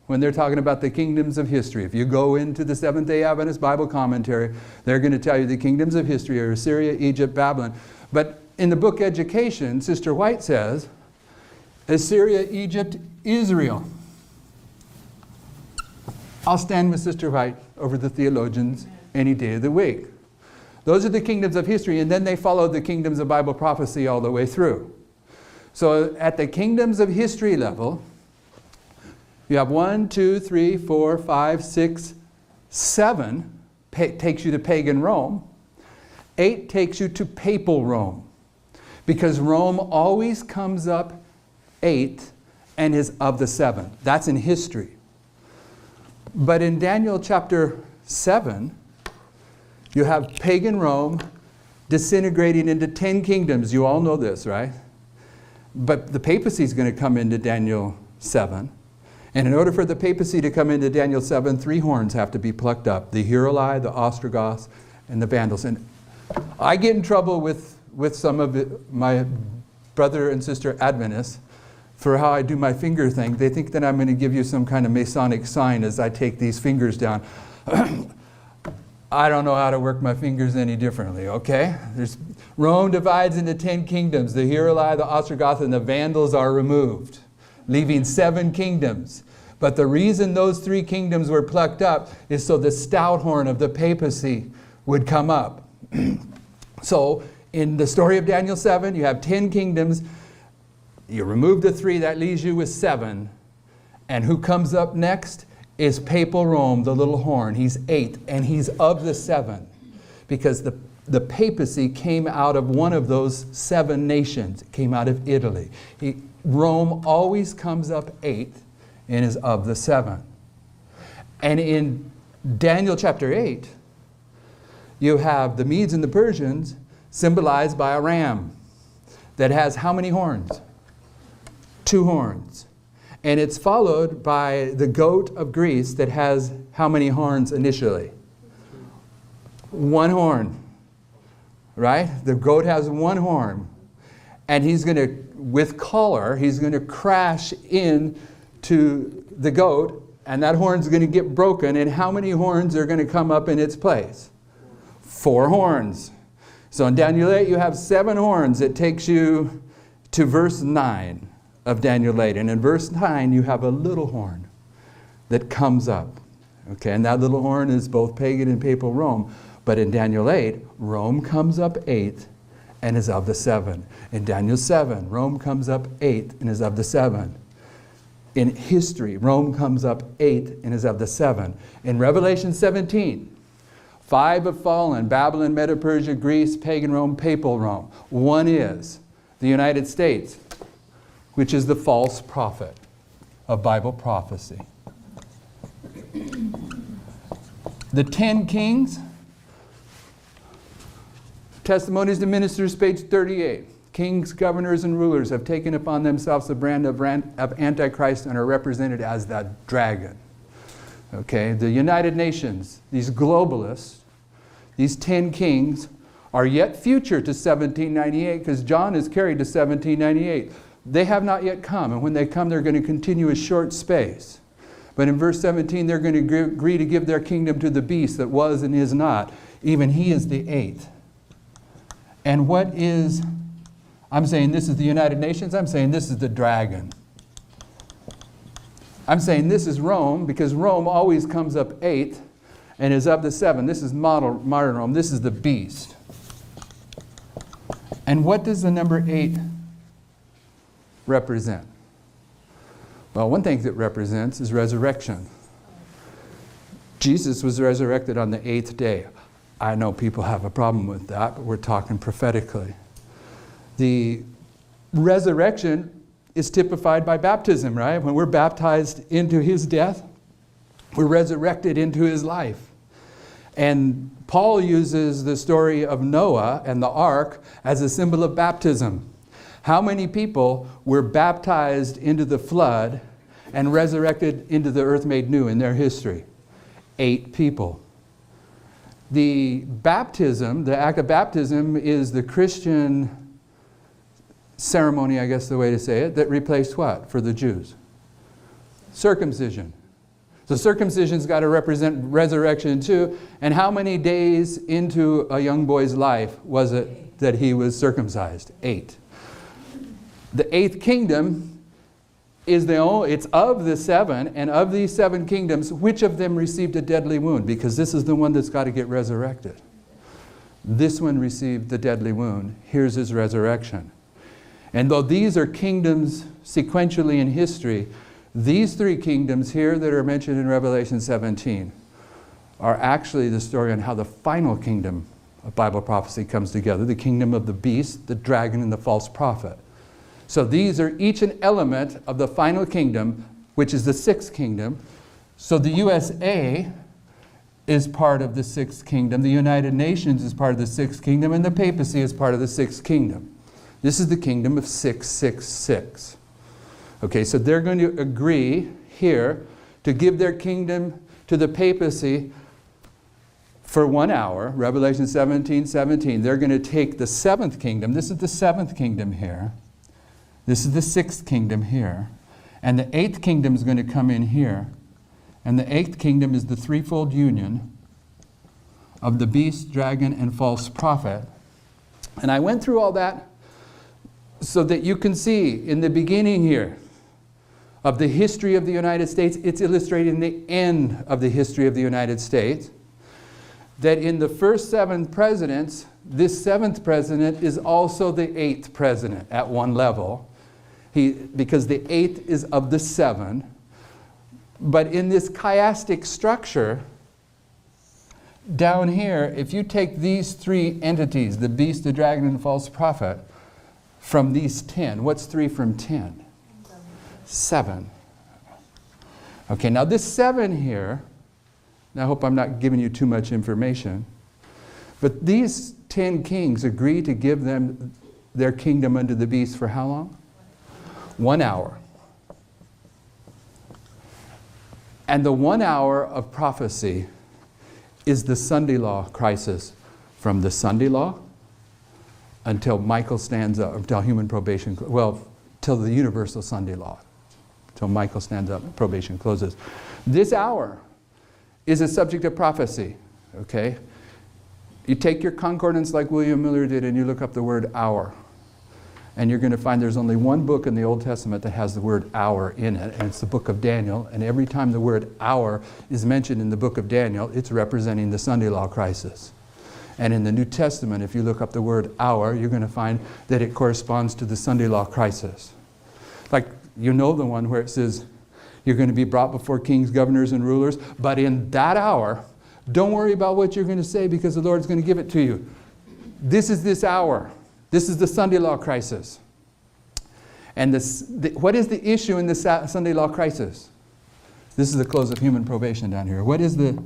Speaker 1: when they're talking about the kingdoms of history. If you go into the Seventh-day Adventist Bible commentary, they're going to tell you the kingdoms of history are Assyria, Egypt, Babylon. But in the book Education, Sister White says, Assyria, Egypt, Israel. I'll stand with Sister White over the theologians any day of the week. Those are the kingdoms of history, and then they follow the kingdoms of Bible prophecy all the way through. So at the kingdoms of history level, you have 1, 2, 3, 4, 5, 6, 7 takes you to pagan Rome. 8 takes you to papal Rome. Because Rome always comes up 8 and is of the 7. That's in history. But in Daniel chapter 7, you have pagan Rome disintegrating into 10 kingdoms. You all know this, right? But the papacy is going to come into Daniel 7. And in order for the papacy to come into Daniel 7, 3 horns have to be plucked up. The Heruli, the Ostrogoths, and the Vandals. And I get in trouble with some of my brother and sister Adventists for how I do my finger thing. They think that I'm going to give you some kind of Masonic sign as I take these fingers down. I don't know how to work my fingers any differently, okay? Rome divides into 10 kingdoms. The Heruli, the Ostrogoths, and the Vandals are removed, leaving 7 kingdoms. But the reason those 3 kingdoms were plucked up is so the stout horn of the papacy would come up. So in the story of Daniel 7, you have 10 kingdoms. You remove the 3, that leaves you with 7. And who comes up next is papal Rome, the little horn. He's 8, and he's of the 7. Because the papacy came out of one of those 7 nations. It came out of Italy. Rome always comes up 8 and is of the 7. And in Daniel chapter 8, you have the Medes and the Persians symbolized by a ram that has how many horns? 2 horns. And it's followed by the goat of Greece that has how many horns initially? 1 horn. Right? The goat has 1 horn. And he's going to, with collar, he's going to crash into the goat, and that horn's going to get broken. And how many horns are going to come up in its place? 4 horns. So in Daniel 8, you have 7 horns. It takes you to verse 9 of Daniel 8. And in verse 9, you have a little horn that comes up. Okay, and that little horn is both pagan and papal Rome. But in Daniel 8, Rome comes up 8 and is of the 7. In Daniel 7, Rome comes up 8 and is of the 7. In history, Rome comes up 8 and is of the 7. In Revelation 17, 5 have fallen: Babylon, Medo-Persia, Greece, pagan Rome, papal Rome. 1 is the United States, which is the false prophet of Bible prophecy. The 10 kings, Testimonies to Ministers, page 38. Kings, governors, and rulers have taken upon themselves the brand of Antichrist and are represented as the dragon. Okay, the United Nations, these globalists, these 10 kings are yet future to 1798, because John is carried to 1798. They have not yet come, and when they come, they're going to continue a short space. But in verse 17, they're going to agree to give their kingdom to the beast that was and is not. Even he is the 8th. And what is, I'm saying this is the United Nations, I'm saying this is the dragon. I'm saying this is Rome, because Rome always comes up 8th and is of the 7. This is modern Rome. This is the beast. And what does the number 8 represent? Well, one thing it represents is resurrection. Jesus was resurrected on the 8th day. I know people have a problem with that, but we're talking prophetically. The resurrection is typified by baptism, right? When we're baptized into his death, we're resurrected into his life. And Paul uses the story of Noah and the ark as a symbol of baptism. How many people were baptized into the flood and resurrected into the earth made new in their history? 8 people. The baptism, the act of baptism, is the Christian ceremony, I guess the way to say it, that replaced what for the Jews? Circumcision. So circumcision's got to represent resurrection too. And how many days into a young boy's life was it that he was circumcised? 8. The 8th kingdom it's of the seven, and of these seven kingdoms, which of them received a deadly wound? Because this is the one that's got to get resurrected. This one received the deadly wound. Here's his resurrection. And though these are kingdoms sequentially in history, these three kingdoms here that are mentioned in Revelation 17 are actually the story on how the final kingdom of Bible prophecy comes together, the kingdom of the beast, the dragon, and the false prophet. So these are each an element of the final kingdom, which is the sixth kingdom. So the USA is part of the sixth kingdom, the United Nations is part of the sixth kingdom, and the papacy is part of the sixth kingdom. This is the kingdom of 666. Okay, so they're going to agree here to give their kingdom to the papacy for 1 hour, Revelation 17:17. They're going to take the seventh kingdom. This is the seventh kingdom here. This is the sixth kingdom here. And the eighth kingdom is going to come in here. And the eighth kingdom is the threefold union of the beast, dragon, and false prophet. And I went through all that so that you can see in the beginning here of the history of the United States, it's illustrating the end of the history of the United States. That in the first 7 presidents, this 7th president is also the 8th president at one level. Because the 8th is of the 7. But in this chiastic structure, down here, if you take these 3 entities, the beast, the dragon, and the false prophet, from these 10, what's 3 from 10? 7. Okay, now this 7 here, and I hope I'm not giving you too much information, but these 10 kings agree to give them their kingdom unto the beast for how long? 1 hour. And the 1 hour of prophecy is the Sunday law crisis, from the Sunday law until Michael stands up, until human probation, till the universal Sunday law, till Michael stands up and probation closes. This hour is a subject of prophecy, okay? You take your concordance like William Miller did and you look up the word hour. And you're going to find there's only one book in the Old Testament that has the word hour in it, and it's the book of Daniel. And every time the word hour is mentioned in the book of Daniel, it's representing the Sunday law crisis. And in the New Testament, if you look up the word hour, you're going to find that it corresponds to the Sunday law crisis. Like, you know the one where it says, you're going to be brought before kings, governors, and rulers, but in that hour, don't worry about what you're going to say because the Lord's going to give it to you. This is this hour. This is the Sunday law crisis. And what is the issue in the Sunday law crisis? This is the close of human probation down here. What is the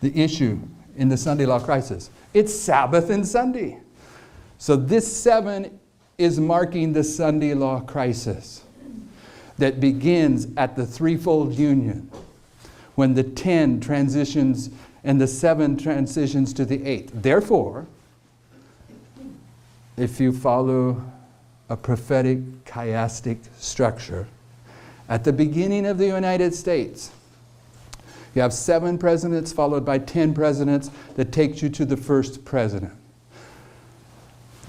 Speaker 1: issue in the Sunday law crisis? It's Sabbath and Sunday. So this 7 is marking the Sunday law crisis that begins at the threefold union, when the 10 transitions and the 7 transitions to the 8. Therefore, if you follow a prophetic chiastic structure, at the beginning of the United States, you have 7 presidents followed by 10 presidents that takes you to the first president.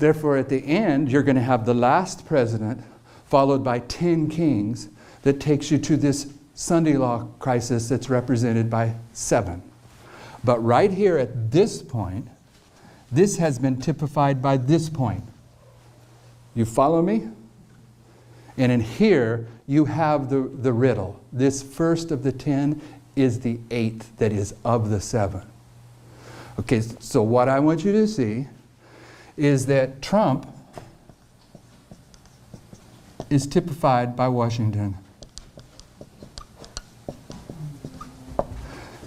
Speaker 1: Therefore, at the end, you're going to have the last president followed by 10 kings that takes you to this Sunday law crisis that's represented by 7. But right here at this point, this has been typified by this point. You follow me? And in here, you have the riddle. This first of the 10 is the 8th that is of the 7. Okay, so what I want you to see is that Trump is typified by Washington.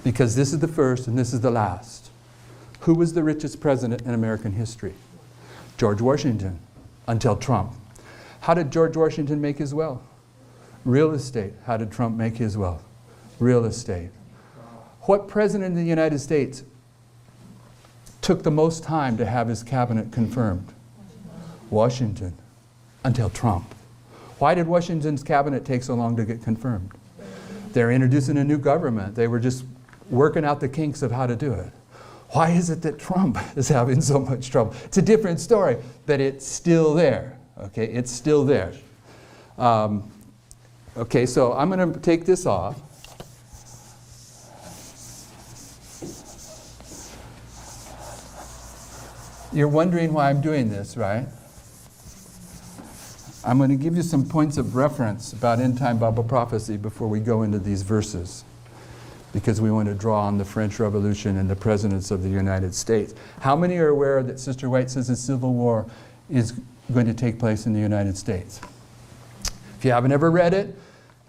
Speaker 1: Because this is the first and this is the last. Who was the richest president in American history? George Washington, until Trump. How did George Washington make his wealth? Real estate. How did Trump make his wealth? Real estate. What president in the United States took the most time to have his cabinet confirmed? Washington, until Trump. Why did Washington's cabinet take so long to get confirmed? They're introducing a new government. They were just working out the kinks of how to do it. Why is it that Trump is having so much trouble? It's a different story, but it's still there. Okay, it's still there. Okay, so I'm going to take this off. You're wondering why I'm doing this, right? I'm going to give you some points of reference about end-time Bible prophecy before we go into these verses, because we want to draw on the French Revolution and the presidents of the United States. How many are aware that Sister White says a civil war is going to take place in the United States? If you haven't ever read it,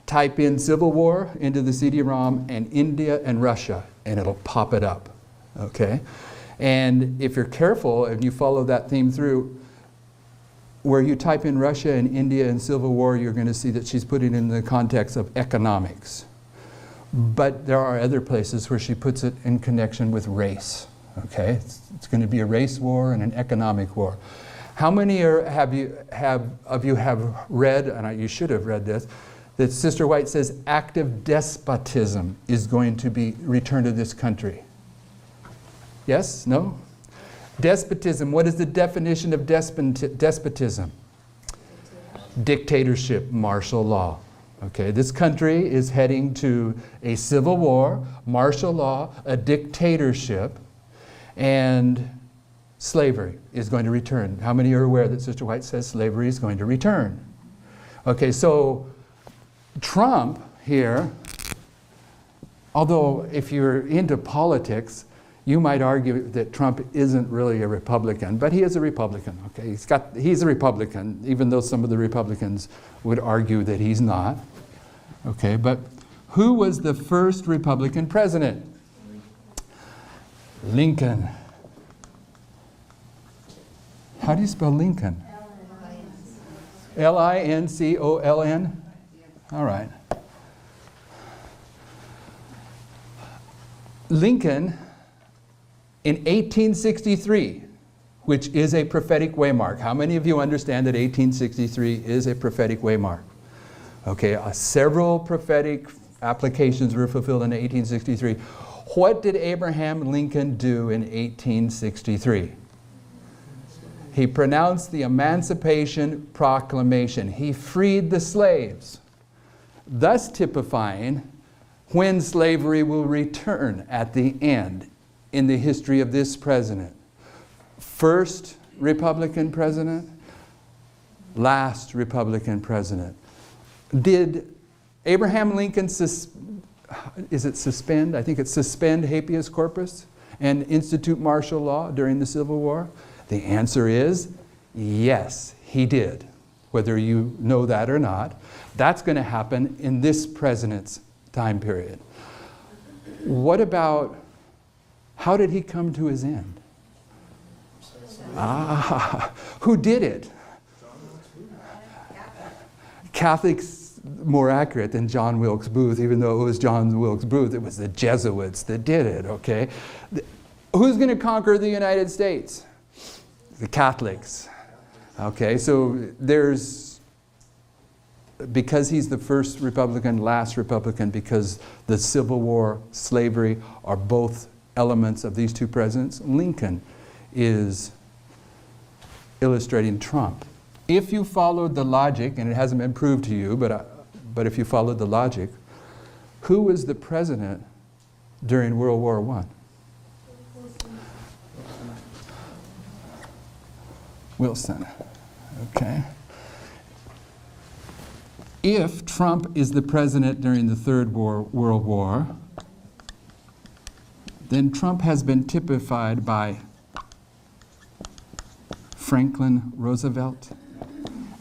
Speaker 1: type in Civil War into the CD-ROM and India and Russia, and it'll pop it up, okay? And if you're careful and you follow that theme through, where you type in Russia and India and Civil War, you're going to see that she's putting it in the context of economics. But there are other places where she puts it in connection with race, okay? It's going to be a race war and an economic war. How many of you have read, and you should have read this, that Sister White says active despotism is going to be returned to this country? Yes? No? Despotism, what is the definition of despotism? Dictatorship, martial law. Okay, this country is heading to a civil war, martial law, a dictatorship, and slavery is going to return. How many are aware that Sister White says slavery is going to return? Okay, so Trump here, although if you're into politics, you might argue that Trump isn't really a Republican, but he is a Republican, okay? He's a Republican, even though some of the Republicans would argue that he's not, okay? But who was the first Republican president? Lincoln. How do you spell Lincoln? Lincoln? All right. Lincoln, in 1863, which is a prophetic waymark. How many of you understand that 1863 is a prophetic waymark? Okay, several prophetic applications were fulfilled in 1863. What did Abraham Lincoln do in 1863? He pronounced the Emancipation Proclamation. He freed the slaves, thus typifying when slavery will return at the end in the history of this president. First Republican president, last Republican president. Did Abraham Lincoln suspend I think it's suspend habeas corpus and institute martial law during the Civil War? The answer is yes, he did. Whether you know that or not, that's going to happen in this president's time period. What about, how did he come to his end? Who did it? Catholics more accurate than John Wilkes Booth, even though it was John Wilkes Booth, it was the Jesuits that did it, okay? Who's going to conquer the United States? The Catholics. Okay, so because he's the first Republican, last Republican, because the Civil War, slavery are both elements of these two presidents, Lincoln is illustrating Trump. If you followed the logic, and it hasn't been proved to you, but if you followed the logic, who was the president during World War I? Wilson. Okay. If Trump is the president during the Third World War, then Trump has been typified by Franklin Roosevelt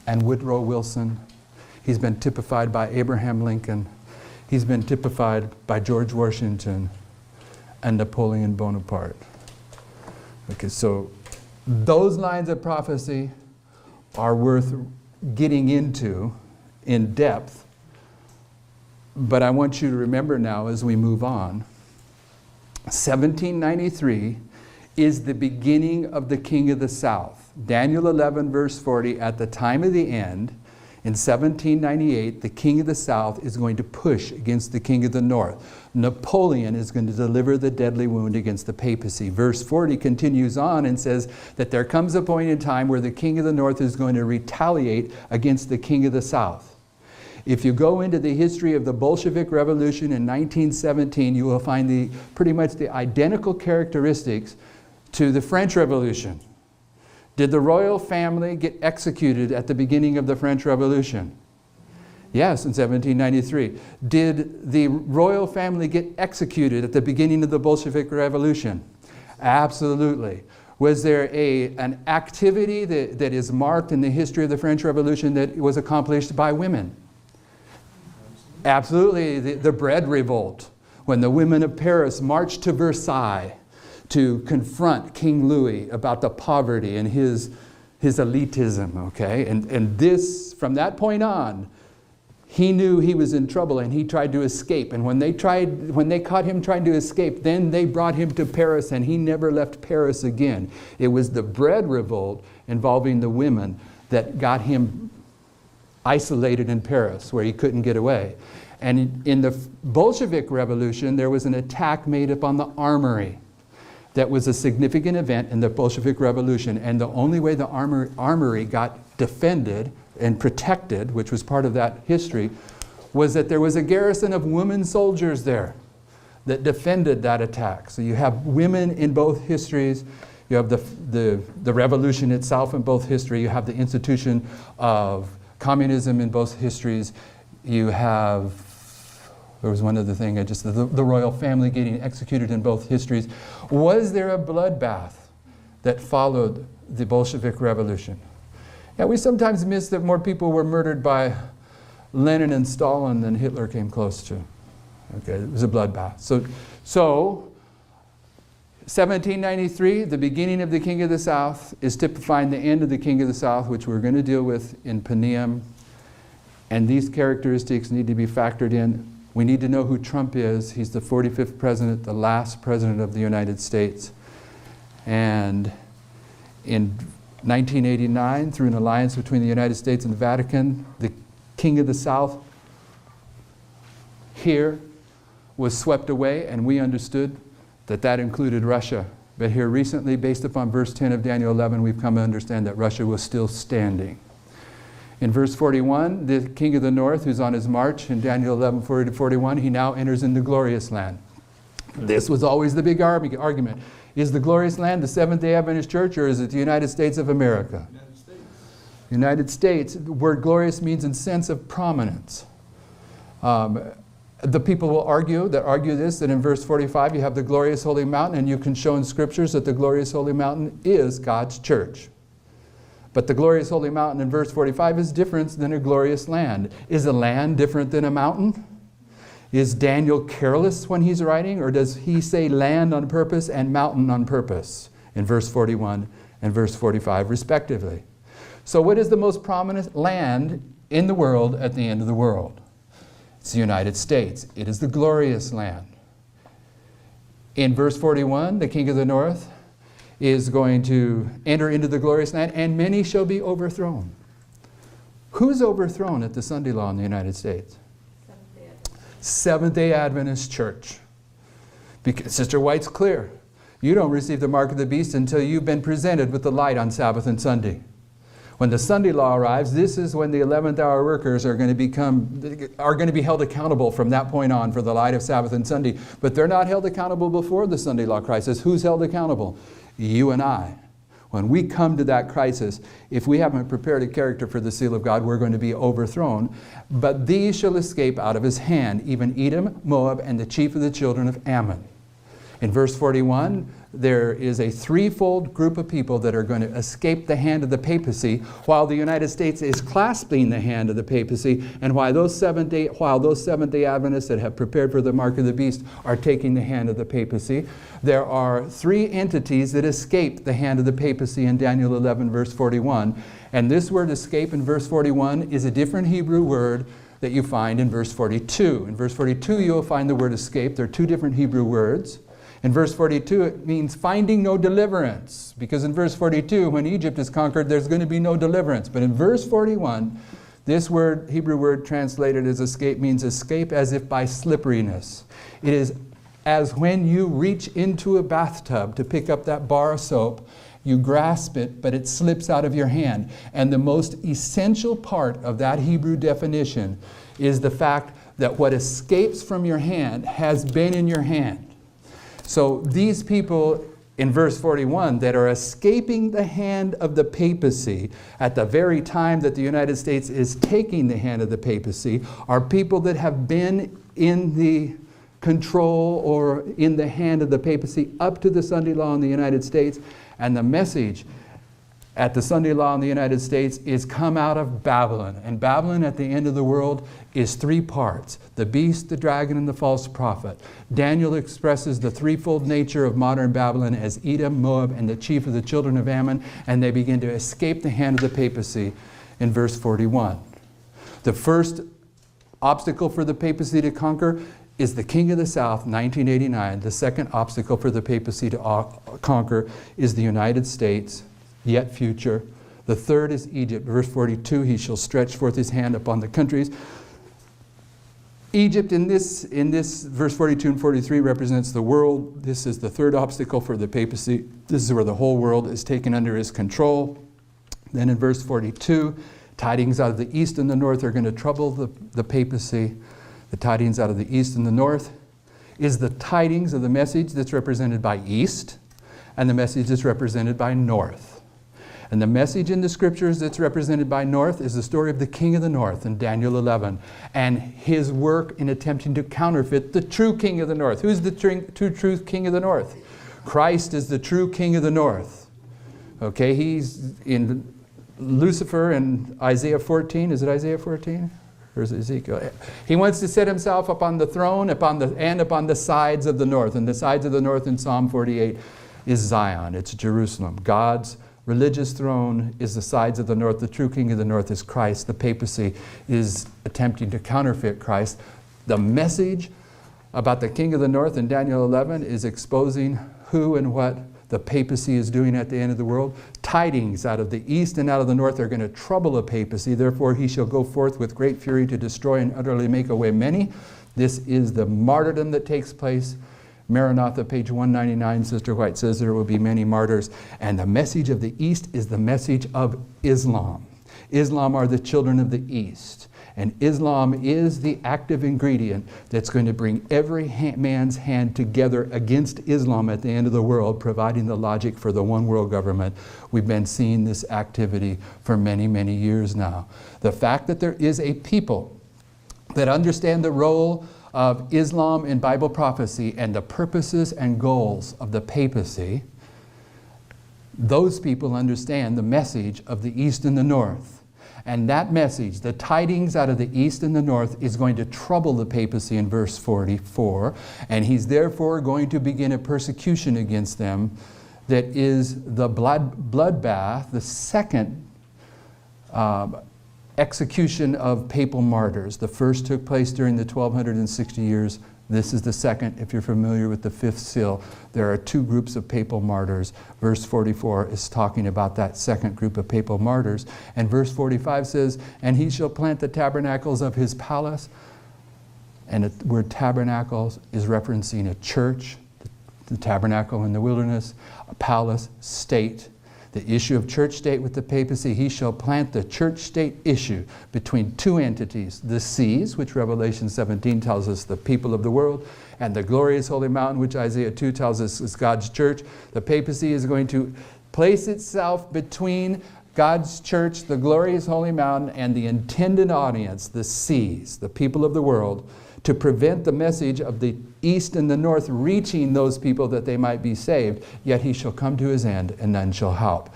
Speaker 1: and Woodrow Wilson. He's been typified by Abraham Lincoln. He's been typified by George Washington and Napoleon Bonaparte. Okay, so those lines of prophecy are worth getting into in depth, but I want you to remember now as we move on, 1793 is the beginning of the King of the South. Daniel 11 verse 40, at the time of the end, in 1798, the King of the South is going to push against the King of the North. Napoleon is going to deliver the deadly wound against the papacy. Verse 40 continues on and says that there comes a point in time where the King of the North is going to retaliate against the King of the South. If you go into the history of the Bolshevik Revolution in 1917, you will find pretty much the identical characteristics to the French Revolution. Did the royal family get executed at the beginning of the French Revolution? Yes, in 1793. Did the royal family get executed at the beginning of the Bolshevik Revolution? Absolutely. Was there an activity that is marked in the history of the French Revolution that was accomplished by women? Absolutely. The bread revolt, when the women of Paris marched to Versailles to confront King Louis about the poverty and his elitism, okay? And this, from that point on, he knew he was in trouble and he tried to escape. And when they caught him trying to escape, then they brought him to Paris and he never left Paris again. It was the bread revolt involving the women that got him isolated in Paris where he couldn't get away. And in the Bolshevik Revolution, there was an attack made upon the armory. That was a significant event in the Bolshevik Revolution. And the only way the armory got defended and protected, which was part of that history, was that there was a garrison of women soldiers there that defended that attack. So you have women in both histories. You have the revolution itself in both history. You have the institution of communism in both histories. You have, there was one other thing, the royal family getting executed in both histories. Was there a bloodbath that followed the Bolshevik Revolution? Yeah, we sometimes miss that more people were murdered by Lenin and Stalin than Hitler came close to. Okay, it was a bloodbath. So 1793, the beginning of the King of the South, is typifying the end of the King of the South, which we're going to deal with in Paneum. And these characteristics need to be factored in. We need to know who Trump is. He's the 45th president, the last president of the United States. And in 1989, through an alliance between the United States and the Vatican, the King of the South here was swept away, and we understood that that included Russia. But here recently, based upon verse 10 of Daniel 11, we've come to understand that Russia was still standing. In verse 41, the King of the North, who's on his march in Daniel 11, 40 to 41, he now enters into glorious land. This was always the big argument. Is the glorious land the Seventh-day Adventist Church, or is it the United States of America?
Speaker 3: United States.
Speaker 1: United States. The word glorious means in sense of prominence. The people will argue this, that in verse 45 you have the glorious holy mountain, and you can show in scriptures that the glorious holy mountain is God's church. But the glorious holy mountain in verse 45 is different than a glorious land. Is a land different than a mountain? Is Daniel careless when he's writing, or does he say land on purpose and mountain on purpose in verse 41 and verse 45 respectively? So what is the most prominent land in the world at the end of the world? It's the United States. It is the glorious land. In verse 41, the King of the North is going to enter into the glorious land, and many shall be overthrown. Who's overthrown at the Sunday law in the United States? Seventh-day Adventist Church. Because Sister White's clear. You don't receive the mark of the beast until you've been presented with the light on Sabbath and Sunday. When the Sunday law arrives, this is when the 11th hour workers are going to be held accountable from that point on for the light of Sabbath and Sunday. But they're not held accountable before the Sunday law crisis. Who's held accountable? You and I. When we come to that crisis, if we haven't prepared a character for the seal of God, we're going to be overthrown. But these shall escape out of his hand, even Edom, Moab, and the chief of the children of Ammon. In verse 41, there is a threefold group of people that are going to escape the hand of the papacy, while the United States is clasping the hand of the papacy, and while those Seventh-day Adventists that have prepared for the mark of the beast are taking the hand of the papacy. There are three entities that escape the hand of the papacy in Daniel 11, verse 41. And this word escape in verse 41 is a different Hebrew word that you find in verse 42. In verse 42, you'll find the word escape. There are two different Hebrew words. In verse 42, it means finding no deliverance. Because in verse 42, when Egypt is conquered, there's going to be no deliverance. But in verse 41, this word, Hebrew word translated as escape, means escape as if by slipperiness. It is as when you reach into a bathtub to pick up that bar of soap, you grasp it, but it slips out of your hand. And the most essential part of that Hebrew definition is the fact that what escapes from your hand has been in your hand. So these people in verse 41 that are escaping the hand of the papacy at the very time that the United States is taking the hand of the papacy are people that have been in the control or in the hand of the papacy up to the Sunday law in the United States. And the message at the Sunday law in the United States is come out of Babylon. And Babylon at the end of the world is three parts: the beast, the dragon, and the false prophet. Daniel expresses the threefold nature of modern Babylon as Edom, Moab, and the chief of the children of Ammon, and they begin to escape the hand of the papacy in verse 41. The first obstacle for the papacy to conquer is the king of the south, 1989. The second obstacle for the papacy to conquer is the United States, yet future. The third is Egypt. Verse 42, he shall stretch forth his hand upon the countries. Egypt in this verse 42 and 43 represents the world. This is the third obstacle for the papacy. This is where the whole world is taken under his control. Then in verse 42, tidings out of the east and the north are going to trouble the papacy. The tidings out of the east and the north is the tidings of the message that's represented by east, and the message that's represented by north. And the message in the scriptures that's represented by north is the story of the king of the north in Daniel 11, and his work in attempting to counterfeit the true king of the north. Who's the true king of the north? Christ is the true king of the north. Okay, he's in Lucifer in Isaiah 14. Is it Isaiah 14? Or is it Ezekiel? He wants to set himself upon the throne upon the sides of the north. And the sides of the north in Psalm 48 is Zion. It's Jerusalem. God's religious throne is the sides of the north. The true king of the north is Christ. The papacy is attempting to counterfeit Christ. The message about the king of the north in Daniel 11 is exposing who and what the papacy is doing at the end of the world. Tidings out of the east and out of the north are going to trouble the papacy. Therefore he shall go forth with great fury to destroy and utterly make away many. This is the martyrdom that takes place. Maranatha, page 199, Sister White says there will be many martyrs. And the message of the east is the message of Islam. Islam are the children of the east. And Islam is the active ingredient that's going to bring every man's hand together against Islam at the end of the world, providing the logic for the one world government. We've been seeing this activity for many, many years now. The fact that there is a people that understand the role of Islam in Bible prophecy and the purposes and goals of the papacy, those people understand the message of the east and the north. And that message, the tidings out of the east and the north, is going to trouble the papacy in verse 44. And he's therefore going to begin a persecution against them that is the bloodbath, the second execution of papal martyrs. The first took place during the 1260 years. This is the second. If you're familiar with the fifth seal, there are two groups of papal martyrs. Verse 44 is talking about that second group of papal martyrs. And verse 45 says, and he shall plant the tabernacles of his palace. And the word tabernacles is referencing a church, the tabernacle in the wilderness, a palace, state. The issue of church-state with the papacy, he shall plant the church-state issue between two entities, the seas, which Revelation 17 tells us the people of the world, and the glorious holy mountain, which Isaiah 2 tells us is God's church. The papacy is going to place itself between God's church, the glorious holy mountain, and the intended audience, the seas, the people of the world, to prevent the message of the east and the north reaching those people that they might be saved. Yet he shall come to his end, and none shall help.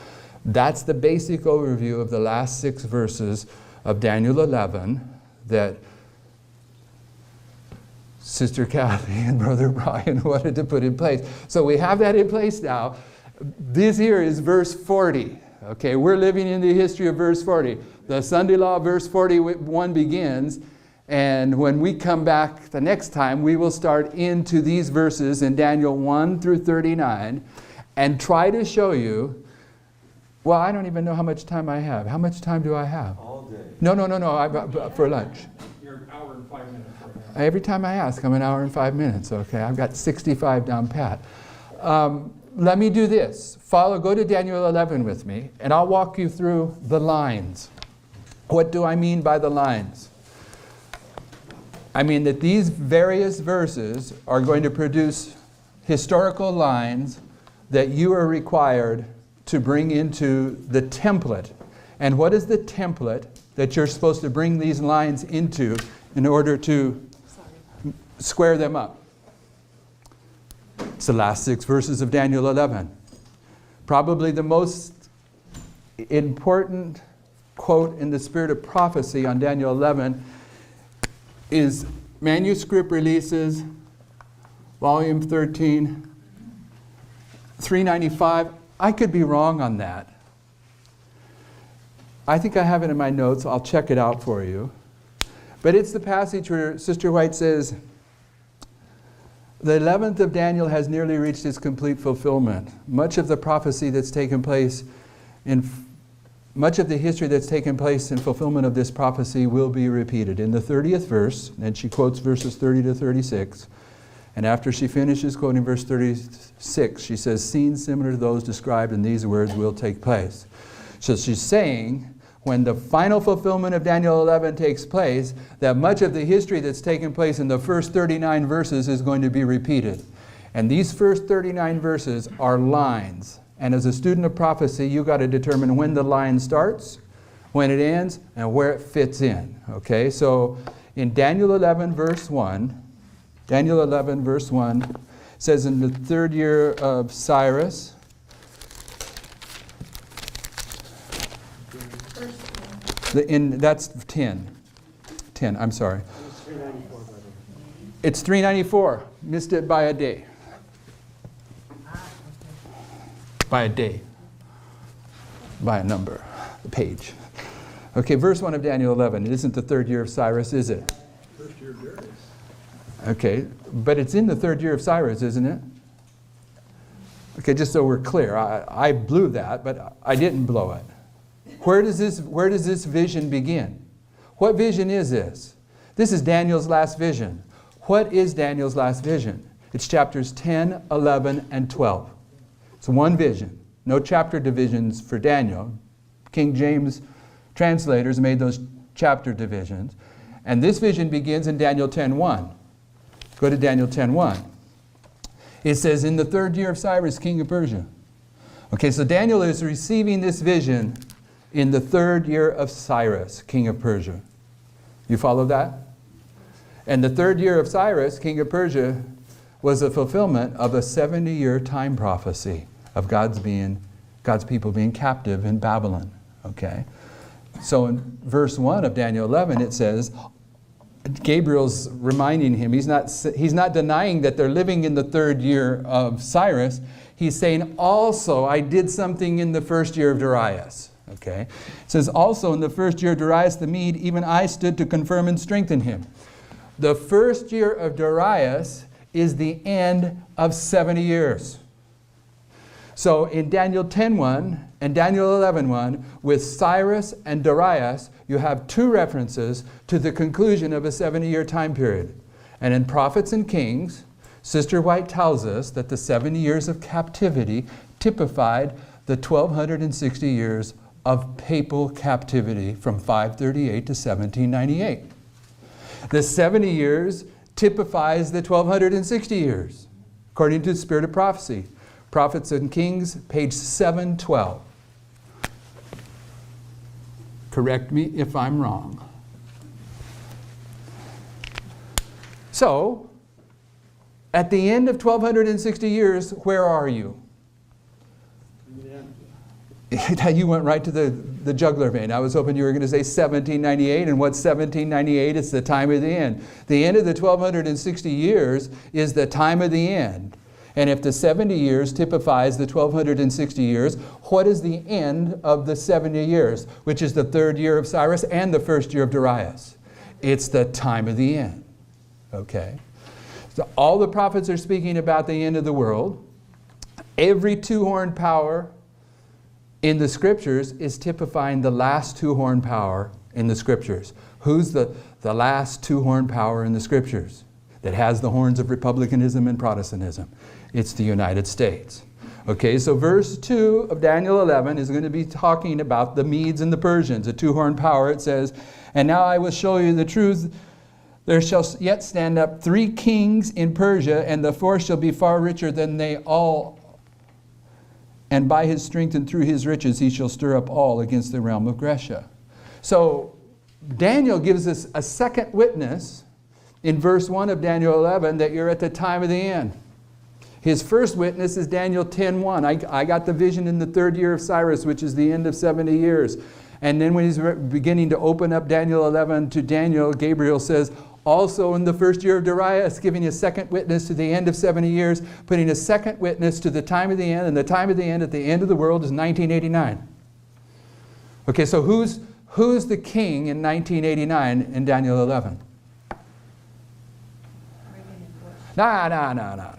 Speaker 1: That's the basic overview of the last 6 verses of Daniel 11 that Sister Kathy and Brother Brian wanted to put in place. So we have that in place now. This here is verse 40. Okay, we're living in the history of verse 40. The Sunday law, verse 41 begins. And when we come back the next time, we will start into these verses in Daniel 1 through 39 and try to show you, well, I don't even know how much time I have. How much time do I have?
Speaker 3: All day.
Speaker 1: No, for lunch.
Speaker 4: You're an hour and 5 minutes right now.
Speaker 1: Every time I ask, I'm an hour and 5 minutes, okay? I've got 65 down pat. Let me do this. Go to Daniel 11 with me, and I'll walk you through the lines. What do I mean by the lines? I mean that these various verses are going to produce historical lines that you are required to bring into the template. And what is the template that you're supposed to bring these lines into in order to square them up? It's the last 6 verses of Daniel 11. Probably the most important quote in the spirit of prophecy on Daniel 11 is manuscript releases, volume 13, 395. I could be wrong on that. I think I have it in my notes. I'll check it out for you. But it's the passage where Sister White says, the 11th of Daniel has nearly reached its complete fulfillment. Much of the prophecy that's taken place much of the history that's taken place in fulfillment of this prophecy will be repeated. In the 30th verse, and she quotes verses 30 to 36, and after she finishes quoting verse 36, she says, scenes similar to those described in these words will take place. So she's saying, when the final fulfillment of Daniel 11 takes place, that much of the history that's taken place in the first 39 verses is going to be repeated. And these first 39 verses are lines. And as a student of prophecy, you've got to determine when the line starts, when it ends, and where it fits in. Okay, so in Daniel 11 verse 1, Daniel 11 verse 1 says, in the 3rd year of Cyrus, that's 10, I'm sorry. It's 394, missed it by a day. By a day, by a number, a page. Okay, verse 1 of Daniel 11. It isn't the 3rd year of Cyrus, is it?
Speaker 4: First year of Darius.
Speaker 1: Okay, but it's in the 3rd year of Cyrus, isn't it? Okay, just so we're clear, I blew that, but I didn't blow it. Where does this vision begin? What vision is this? This is Daniel's last vision. What is Daniel's last vision? It's chapters 10, 11, and 12. It's one vision. No chapter divisions for Daniel. King James translators made those chapter divisions. And this vision begins in Daniel 10:1. Go to Daniel 10:1. It says, in the 3rd year of Cyrus, king of Persia. Okay, so Daniel is receiving this vision in the 3rd year of Cyrus, king of Persia. You follow that? And the 3rd year of Cyrus, king of Persia, was a fulfillment of a 70-year time prophecy of God's people being captive in Babylon. Okay? So in verse 1 of Daniel 11 it says, Gabriel's reminding him, he's not denying that they're living in the 3rd year of Cyrus. He's saying, also I did something in the 1st year of Darius. Okay? It says, also in the 1st year of Darius the Mede, even I stood to confirm and strengthen him. The 1st year of Darius is the end of 70 years. So in Daniel 10:1 and Daniel 11:1, with Cyrus and Darius, you have 2 references to the conclusion of a 70-year time period. And in Prophets and Kings, Sister White tells us that the 70 years of captivity typified the 1260 years of papal captivity from 538 to 1798. The 70 years typifies the 1260 years, according to the Spirit of Prophecy. Prophets and Kings, page 712. Correct me if I'm wrong. So, at the end of 1260 years, where are you? You went right to the jugular vein. I was hoping you were going to say 1798, and what's 1798? It's the time of the end. The end of the 1260 years is the time of the end. And if the 70 years typifies the 1260 years, what is the end of the 70 years, which is the 3rd year of Cyrus and the 1st year of Darius? It's the time of the end. Okay? So all the prophets are speaking about the end of the world. Every 2-horned power in the Scriptures is typifying the last 2-horned power in the Scriptures. Who's the last 2-horned power in the Scriptures that has the horns of republicanism and Protestantism? It's the United States. Okay, so verse 2 of Daniel 11 is going to be talking about the Medes and the Persians, a 2-horned power. It says, and now I will show you the There shall yet stand up 3 kings in Persia, and the fourth shall be far richer than they all. And by his strength and through his riches he shall stir up all against the realm of Grecia. So Daniel gives us a second witness in verse 1 of Daniel 11 that you're at the time of the end. His first witness is Daniel 10:1. I got the vision in the 3rd year of Cyrus, which is the end of 70 years. And then when he's beginning to open up Daniel 11 to Daniel, Gabriel says, also in the 1st year of Darius, giving a second witness to the end of 70 years, putting a second witness to the time of the end, and the time of the end at the end of the world is 1989. Okay, so who's the king in 1989 in Daniel 11? No.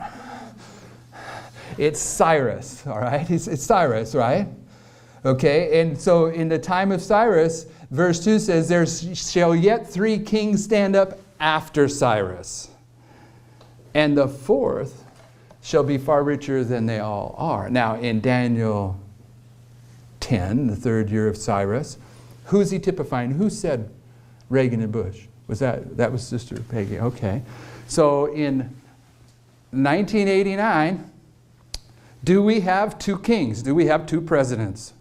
Speaker 1: It's Cyrus, all right? It's Cyrus, right? Okay, and so in the time of Cyrus, verse 2 says, there shall yet 3 kings stand up after Cyrus, and the fourth shall be far richer than they all are. Now, in Daniel 10, the 3rd year of Cyrus, who's he typifying? Who said Reagan and Bush? That was Sister Peggy, okay. So in 1989, do we have 2 kings? Do we have 2 presidents?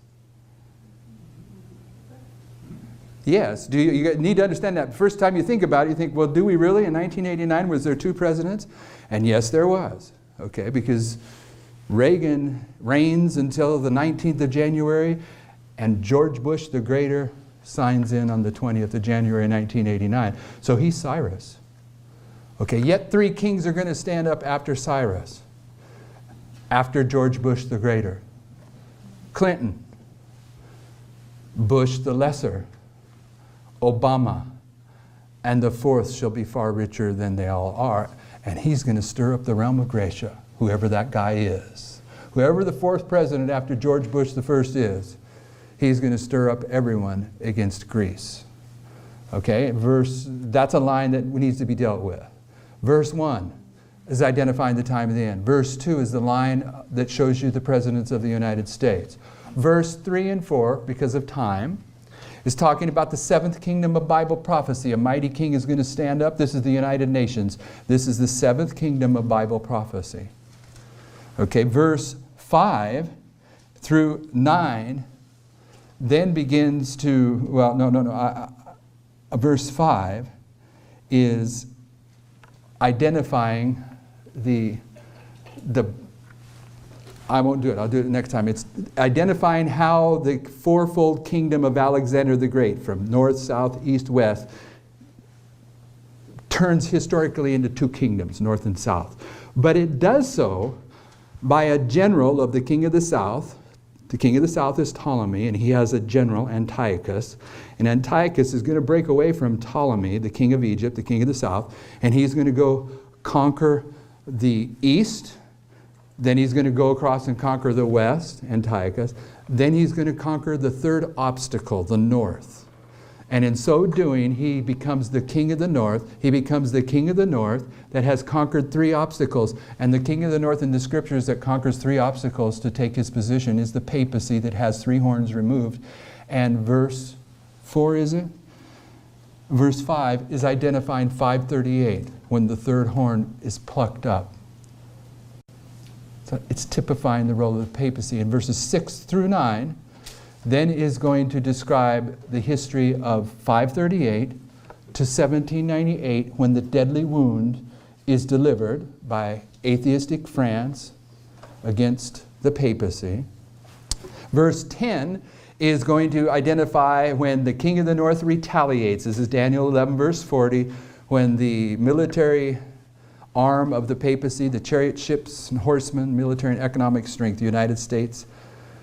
Speaker 1: Yes. You need to understand that. First time you think about it, you think, well, do we really? In 1989, was there 2 presidents? And yes, there was. Okay, because Reagan reigns until the 19th of January, and George Bush the Greater signs in on the 20th of January 1989. So he's Cyrus. Okay, yet 3 kings are going to stand up after Cyrus, after George Bush the Greater. Clinton, Bush the Lesser, Obama, and the fourth shall be far richer than they all are. And he's going to stir up the realm of Gracia, whoever that guy is. Whoever the 4th president after George Bush the first is, he's going to stir up everyone against Greece. Okay, that's a line that needs to be dealt with. Verse 1 is identifying the time of the end. Verse 2 is the line that shows you the presidents of the United States. Verse 3 and 4, because of time, is talking about the 7th kingdom of Bible prophecy. A mighty king is going to stand up. This is the United Nations. This is the 7th kingdom of Bible prophecy. Okay, verse 5 through 9 then begins to, well, no. Verse 5 is identifying I won't do it. I'll do it next time. It's identifying how the 4-fold kingdom of Alexander the Great, from north, south, east, west, turns historically into 2 kingdoms, north and south. But it does so by a general of the king of the south. The king of the south is Ptolemy, and he has a general, Antiochus. And Antiochus is going to break away from Ptolemy, the king of Egypt, the king of the south, and he's going to go conquer the east. Then he's going to go across and conquer the west, Antiochus. Then he's going to conquer the 3rd obstacle, the north. And in so doing, he becomes the king of the north. He becomes the king of the north that has conquered 3 obstacles. And the king of the north in the scriptures that conquers 3 obstacles to take his position is the papacy that has 3 horns removed. And verse 4, is it? Verse 5 is identifying 538, when the 3rd horn is plucked up. So it's typifying the role of the papacy. In verses 6 through 9, then is going to describe the history of 538 to 1798, when the deadly wound is delivered by atheistic France against the papacy. Verse 10 is going to identify when the king of the north retaliates. This is Daniel 11, verse 40, when the military arm of the papacy, the chariot, ships, and horsemen, military and economic strength, the United States,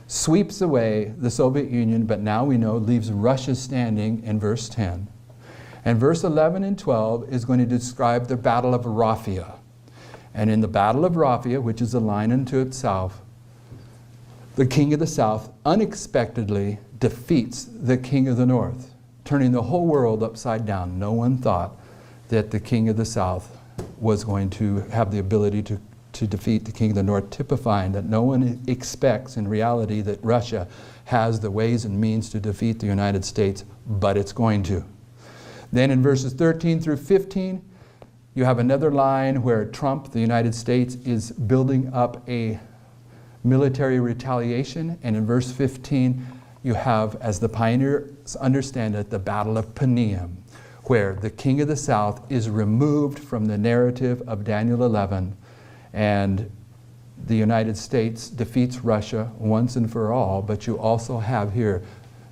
Speaker 1: sweeps away the Soviet Union, but now we know leaves Russia standing in verse 10. And verse 11 and 12 is going to describe the Battle of Raphia. And in the Battle of Raphia, which is a line unto itself, the king of the south unexpectedly defeats the king of the north, turning the whole world upside down. No one thought that the king of the south was going to have the ability to defeat the king of the north, typifying that no one expects in reality that Russia has the ways and means to defeat the United States, but it's going to. Then in verses 13 through 15, you have another line where Trump, the United States, is building up a military retaliation. And in verse 15, you have, as the pioneers understand it, the Battle of Peniam, where the king of the south is removed from the narrative of Daniel 11, and the United States defeats Russia once and for all. But you also have here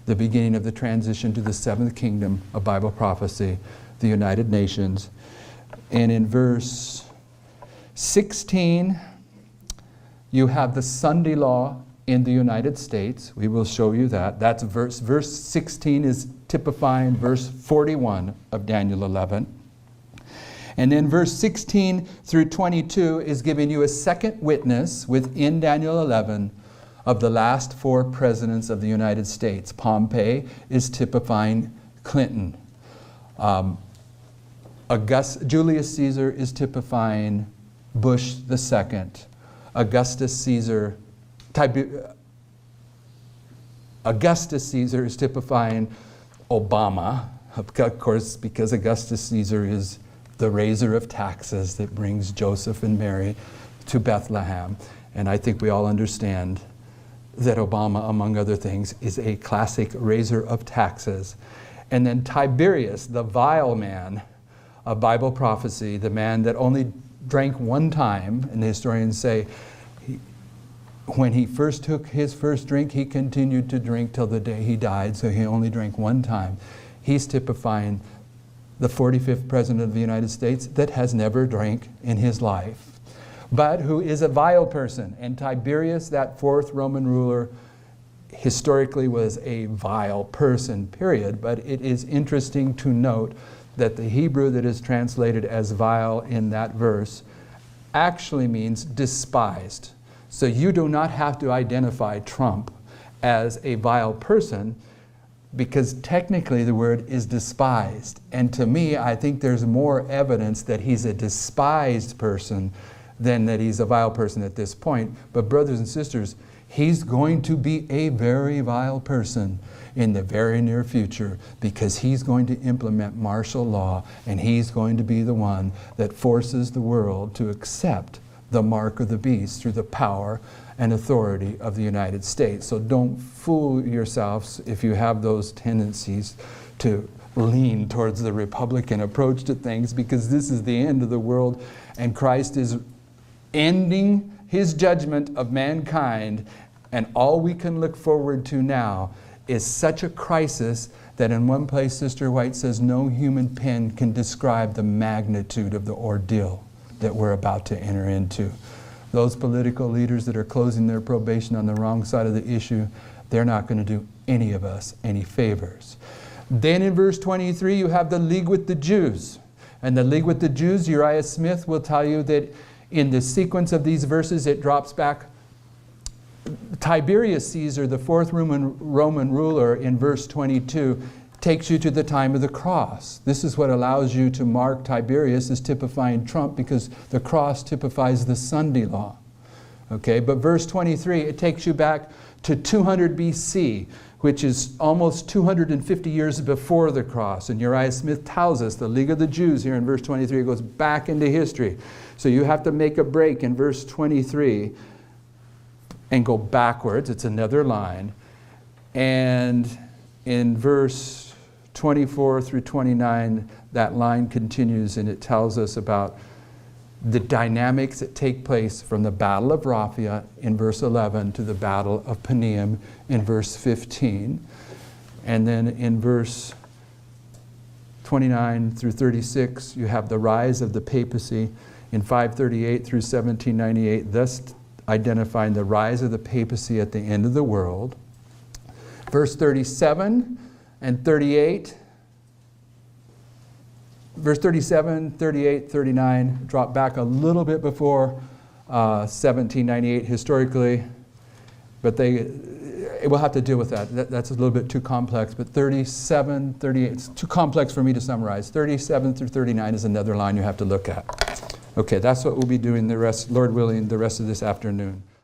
Speaker 1: the beginning of the transition to the seventh kingdom of Bible prophecy, the United Nations. And in verse 16, you have the Sunday law in the United States. We will show you that. That's verse 16 is typifying verse 41 of Daniel 11. And then verse 16 through 22 is giving you a second witness within Daniel 11 of the last four presidents of the United States. Pompey is typifying Clinton. Julius Caesar is typifying Bush II. Augustus Caesar is typifying Obama, of course, because Augustus Caesar is the raiser of taxes that brings Joseph and Mary to Bethlehem. And I think we all understand that Obama, among other things, is a classic raiser of taxes. And then Tiberius, the vile man of Bible prophecy, the man that only drank one time, and the historians say, when he first took his first drink, he continued to drink till the day he died, so he only drank one time. He's typifying the 45th President of the United States that has never drank in his life, but who is a vile person. And Tiberius, that fourth Roman ruler, historically was a vile person, period. But it is interesting to note that the Hebrew that is translated as vile in that verse actually means despised. So you do not have to identify Trump as a vile person, because technically the word is despised. And to me, I think there's more evidence that he's a despised person than that he's a vile person at this point. But brothers and sisters, he's going to be a very vile person in the very near future, because he's going to implement martial law, and he's going to be the one that forces the world to accept the mark of the beast through the power and authority of the United States. So don't fool yourselves if you have those tendencies to lean towards the Republican approach to things, because this is the end of the world, and Christ is ending his judgment of mankind, and all we can look forward to now is such a crisis that in one place Sister White says no human pen can describe the magnitude of the ordeal that we're about to enter into. Those political leaders that are closing their probation on the wrong side of the issue, they're not going to do any of us any favors. Then in verse 23, you have the league with the Jews. And the league with the Jews, Uriah Smith will tell you that in the sequence of these verses, it drops back. Tiberius Caesar, the fourth Roman ruler, in verse 22, takes you to the time of the cross. This is what allows you to mark Tiberius as typifying Trump, because the cross typifies the Sunday law. Okay, but verse 23, it takes you back to 200 BC, which is almost 250 years before the cross. And Uriah Smith tells us the League of the Jews here in verse 23 goes back into history. So you have to make a break in verse 23 and go backwards. It's another line. And in verse 24 through 29, that line continues, and it tells us about the dynamics that take place from the Battle of Raphia in verse 11 to the Battle of Peniam in verse 15. And then in verse 29 through 36, you have the rise of the papacy in 538 through 1798, thus identifying the rise of the papacy at the end of the world. Verse 37 and 38, verse 37, 38, 39, drop back a little bit before 1798 historically, but we'll have to deal with that. That's a little bit too complex, but 37, 38, it's too complex for me to summarize. 37 through 39 is another line you have to look at. Okay, that's what we'll be doing the rest, Lord willing, the rest of this afternoon.